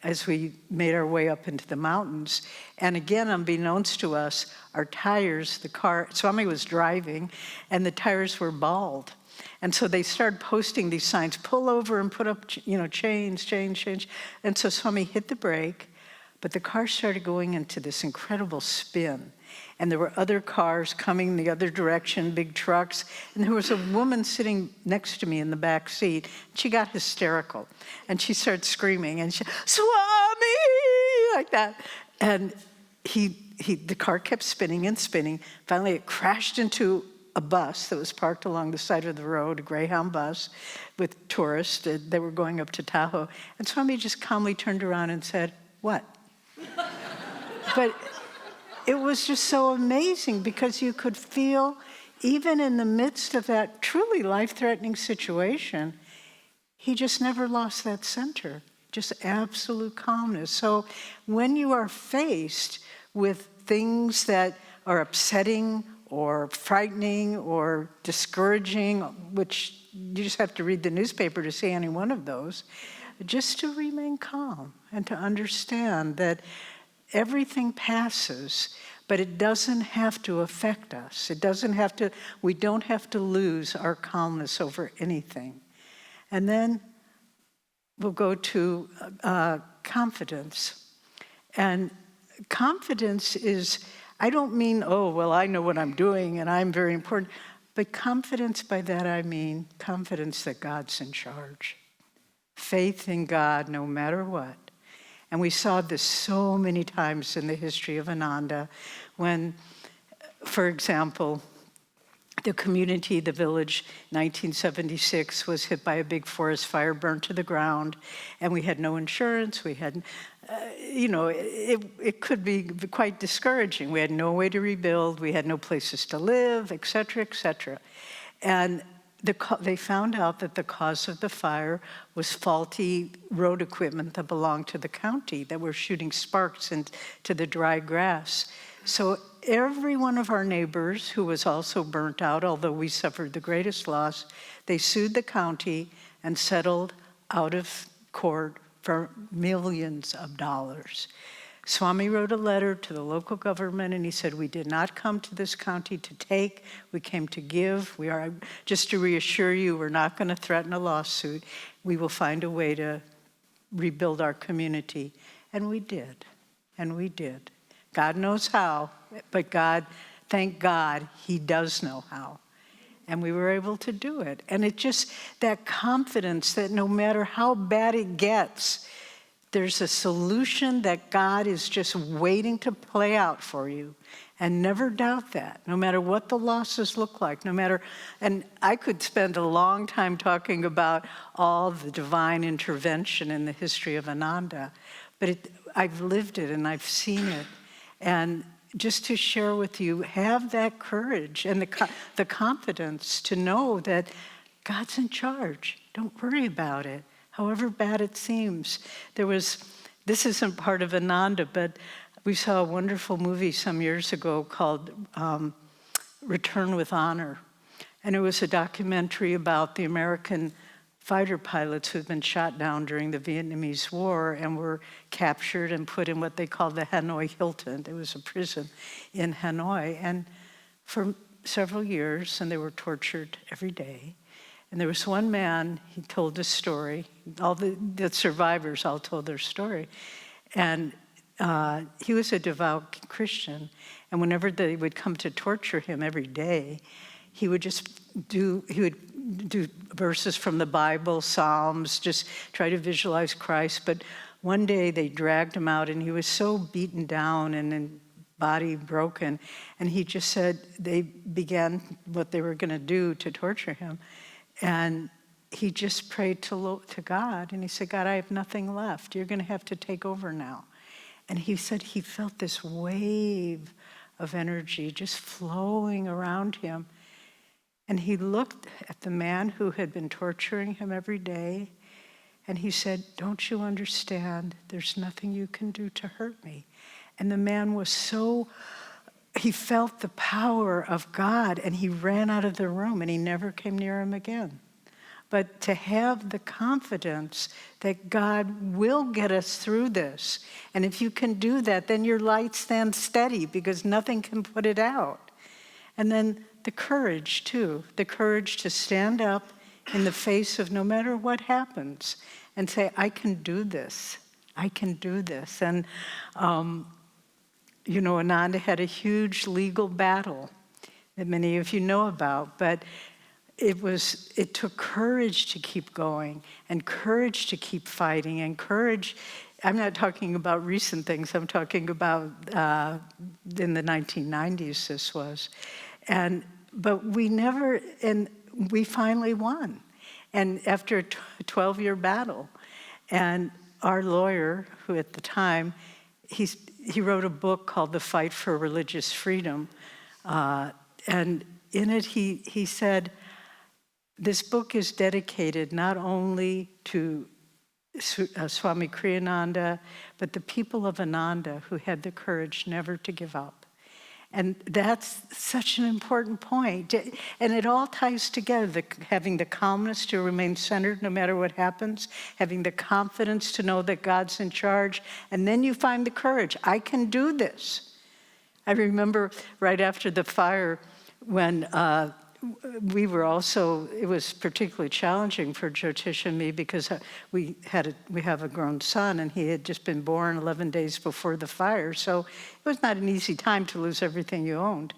as we made our way up into the mountains. And again, unbeknownst to us, our tires, the car, Swami was driving, and the tires were bald. And so they started posting these signs, pull over and put up, change. And so Swami hit the brake, but the car started going into this incredible spin. And there were other cars coming the other direction, big trucks. And there was a woman sitting next to me in the back seat. She got hysterical. And she started screaming. And she, Swami, like that. And the car kept spinning and spinning. Finally, it crashed into a bus that was parked along the side of the road, a Greyhound bus with tourists. They were going up to Tahoe. And Swami just calmly turned around and said, "What?" But it was just so amazing because you could feel, even in the midst of that truly life-threatening situation, he just never lost that center, just absolute calmness. So when you are faced with things that are upsetting or frightening or discouraging, which you just have to read the newspaper to see any one of those, just to remain calm and to understand that everything passes, but it doesn't have to affect us. We don't have to lose our calmness over anything. And then we'll go to confidence. And confidence is, I don't mean, oh, well, I know what I'm doing and I'm very important. But confidence, by that I mean confidence that God's in charge. Faith in God no matter what. And we saw this so many times in the history of Ananda when, for example, the community, the village, 1976, was hit by a big forest fire, burned to the ground, and we had no insurance. We had, it could be quite discouraging. We had no way to rebuild. We had no places to live, et cetera, et cetera. And they found out that the cause of the fire was faulty road equipment that belonged to the county that were shooting sparks into the dry grass. So every one of our neighbors who was also burnt out, although we suffered the greatest loss, they sued the county and settled out of court for millions of dollars. Swami wrote a letter to the local government and he said, "We did not come to this county to take, we came to give. We are, just to reassure you, we're not going to threaten a lawsuit. We will find a way to rebuild our community." And we did, and we did. God knows how, but thank God, he does know how. And we were able to do it. And it just, that confidence that no matter how bad it gets, There's a solution that God is just waiting to play out for you. And never doubt that, no matter what the losses look like, no matter, and I could spend a long time talking about all the divine intervention in the history of Ananda, but I've lived it and I've seen it. And just to share with you, have that courage and the confidence to know that God's in charge. Don't worry about it, however bad it seems. This isn't part of Ananda, but we saw a wonderful movie some years ago called Return with Honor. And it was a documentary about the American fighter pilots who had been shot down during the Vietnamese War and were captured and put in what they called the Hanoi Hilton. It was a prison in Hanoi. And for several years, and they were tortured every day. And there was one man, he told a story. All the survivors all told their story. And he was a devout Christian, and whenever they would come to torture him every day, he would do verses from the Bible, Psalms, just try to visualize Christ. But one day they dragged him out, and he was so beaten down and body broken, and he just said they began what they were going to do to torture him, and he just prayed to God, and he said, God, I have nothing left. You're going to have to take over now. And he said he felt this wave of energy just flowing around him. And he looked at the man who had been torturing him every day, and he said, don't you understand? There's nothing you can do to hurt me. And the man was he felt the power of God, and he ran out of the room, and he never came near him again. But to have the confidence that God will get us through this. And if you can do that, then your light stands steady because nothing can put it out. And then the courage, too. The courage to stand up in the face of no matter what happens and say, I can do this. I can do this. And, Ananda had a huge legal battle that many of you know about, but it took courage to keep going and courage to keep fighting and courage. I'm not talking about recent things. I'm talking about in the 1990s this was. But we finally won. And after a 12-year battle, and our lawyer, who at the time, he wrote a book called The Fight for Religious Freedom. And in it, he said, this book is dedicated not only to Swami Kriyananda, but the people of Ananda who had the courage never to give up. And that's such an important point. And it all ties together, having the calmness to remain centered no matter what happens, having the confidence to know that God's in charge, and then you find the courage. I can do this. I remember right after the fire when it was particularly challenging for Jyotish and me because we have a grown son, and he had just been born 11 days before the fire. So it was not an easy time to lose everything you owned.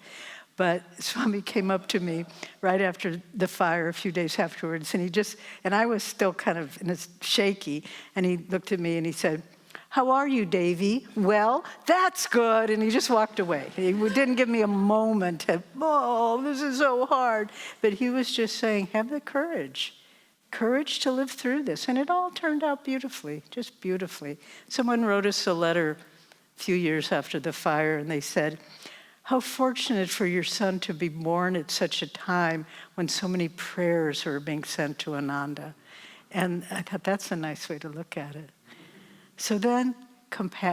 But Swami came up to me right after the fire, a few days afterwards, and I was still kind of shaky, and he looked at me and he said, how are you, Davy? Well, that's good. And he just walked away. He didn't give me a moment this is so hard. But he was just saying, have the courage to live through this. And it all turned out beautifully, just beautifully. Someone wrote us a letter a few years after the fire, and they said, how fortunate for your son to be born at such a time when so many prayers are being sent to Ananda. And I thought that's a nice way to look at it. So then,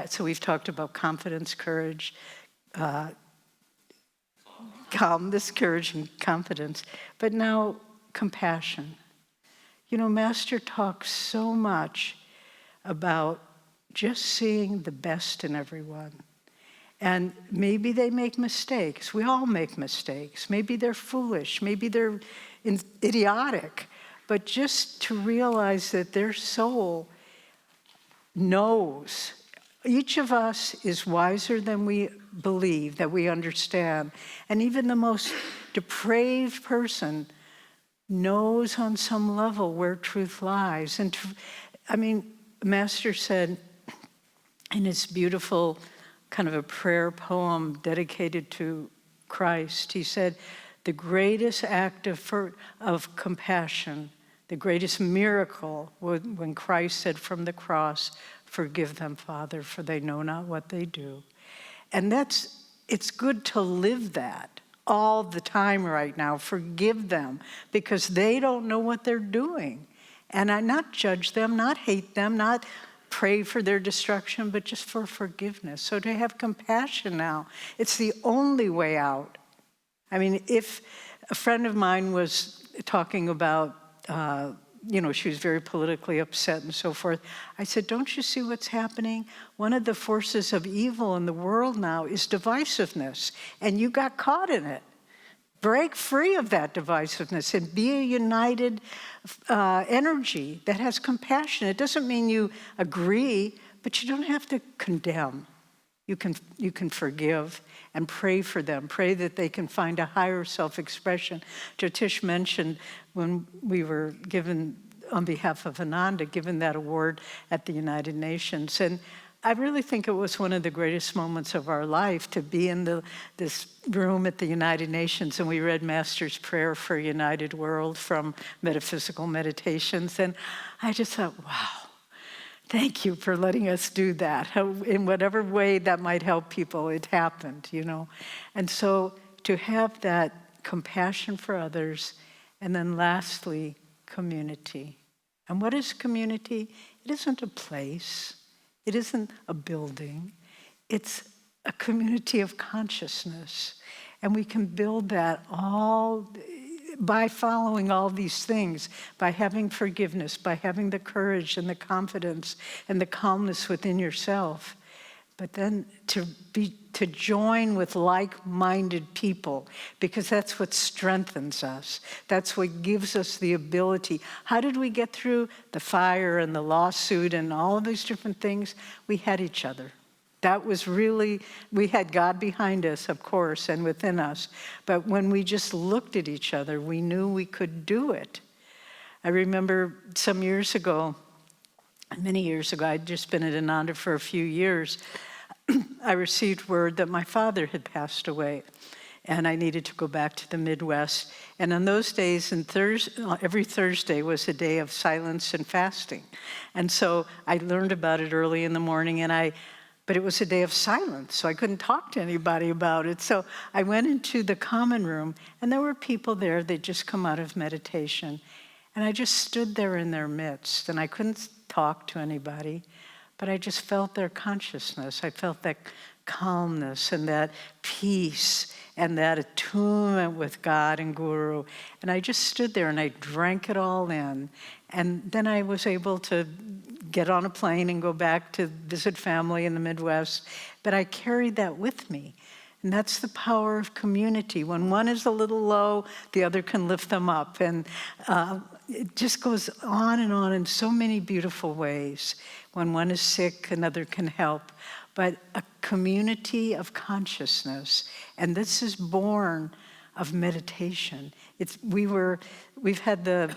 so we've talked about confidence, courage, calmness, courage, and confidence. But now, compassion. Master talks so much about just seeing the best in everyone. And maybe they make mistakes. We all make mistakes. Maybe they're foolish. Maybe they're idiotic. But just to realize that their soul knows. Each of us is wiser than we believe, that we understand. And even the most depraved person knows on some level where truth lies. And Master said, in his beautiful kind of a prayer poem dedicated to Christ, he said, the greatest act of compassion, the greatest miracle when Christ said from the cross, forgive them, Father, for they know not what they do. And it's good to live that all the time right now. Forgive them because they don't know what they're doing. And I not judge them, not hate them, not pray for their destruction, but just for forgiveness. So to have compassion now, it's the only way out. I mean, if a friend of mine was talking about, she was very politically upset and so forth. I said, don't you see what's happening? One of the forces of evil in the world now is divisiveness, and you got caught in it. Break free of that divisiveness and be a united energy that has compassion. It doesn't mean you agree, but you don't have to condemn. You can forgive and pray for them. Pray that they can find a higher self-expression. Jyotish mentioned when we were given, on behalf of Ananda, given that award at the United Nations. And I really think it was one of the greatest moments of our life to be in this room at the United Nations, and we read Master's Prayer for a United World from Metaphysical Meditations. And I just thought, wow. Thank you for letting us do that. In whatever way that might help people, it happened, And so to have that compassion for others, and then lastly, community. And what is community? It isn't a place. It isn't a building. It's a community of consciousness. And we can build that all by following all these things, by having forgiveness, by having the courage and the confidence and the calmness within yourself. But then to join with like-minded people, because that's what strengthens us. That's what gives us the ability. How did we get through the fire and the lawsuit and all of these different things? We had each other. That was really, we had God behind us, of course, and within us. But when we just looked at each other, we knew we could do it. I remember some years ago, many years ago, I'd just been at Ananda for a few years, I received word that my father had passed away, and I needed to go back to the Midwest. And on those days, every Thursday was a day of silence and fasting. And so I learned about it early in the morning, but it was a day of silence, so I couldn't talk to anybody about it. So I went into the common room, and there were people there that just come out of meditation. And I just stood there in their midst, and I couldn't talk to anybody, but I just felt their consciousness. I felt that calmness and that peace and that attunement with God and Guru. And I just stood there and I drank it all in. And then I was able to get on a plane and go back to visit family in the Midwest. But I carried that with me. And that's the power of community. When one is a little low, the other can lift them up. And it just goes on in so many beautiful ways. When one is sick, another can help. But a community of consciousness. And this is born of meditation. We've had the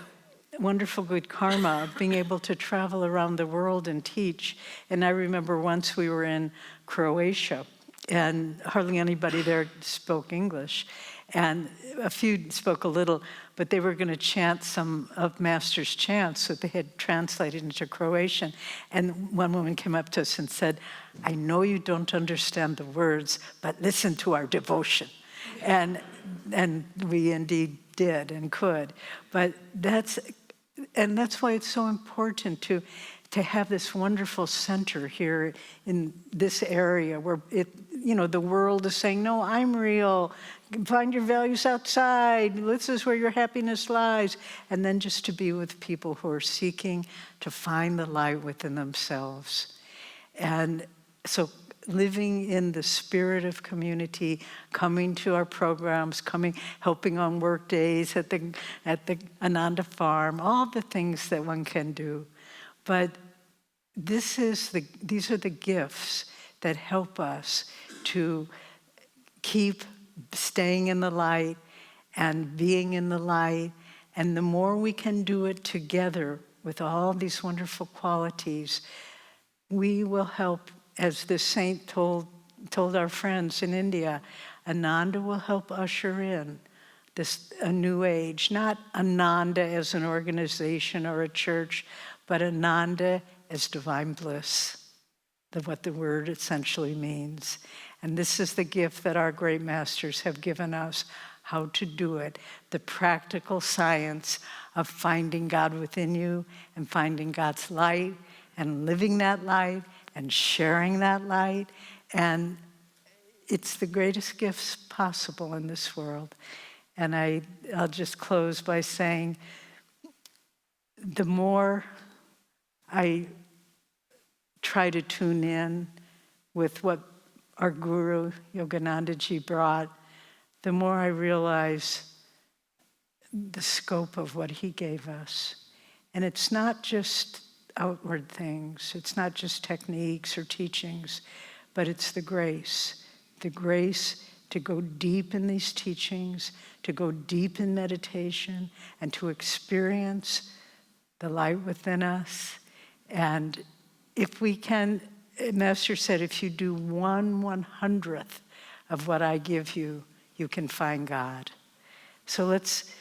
wonderful good karma of being able to travel around the world and teach. And I remember once we were in Croatia, and hardly anybody there spoke English. And a few spoke a little, but they were going to chant some of Master's chants that they had translated into Croatian. And one woman came up to us and said, I know you don't understand the words, but listen to our devotion. And we indeed did and could. But that's why it's so important to have this wonderful center here in this area where the world is saying, no, I'm real. Find your values outside. This is where your happiness lies. And then just to be with people who are seeking to find the light within themselves. And so living in the spirit of community, coming to our programs, helping on work days at the Ananda farm, all the things that one can do. But these are the gifts that help us to keep staying in the light and being in the light. And the more we can do it together with all these wonderful qualities, we will help as this saint told our friends in India, Ananda will help usher in a new age, not Ananda as an organization or a church, but Ananda as divine bliss, what the word essentially means. And this is the gift that our great masters have given us, how to do it, the practical science of finding God within you and finding God's light and living that light and sharing that light. And it's the greatest gifts possible in this world. And I'll just close by saying, the more I try to tune in with what our Guru Yogananda Ji brought, the more I realize the scope of what he gave us. And it's not just outward things, it's not just techniques or teachings, but it's the grace to go deep in these teachings, to go deep in meditation, and to experience the light within us. And if we can, Master said, if you do 1/100th of what I give you, you can find God. So let's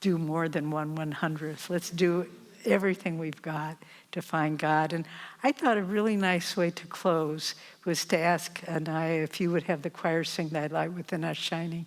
do more than 1/100th. Let's do everything we've got to find God. And I thought a really nice way to close was to ask Anaya if you would have the choir sing Thy Light Within Us Shining.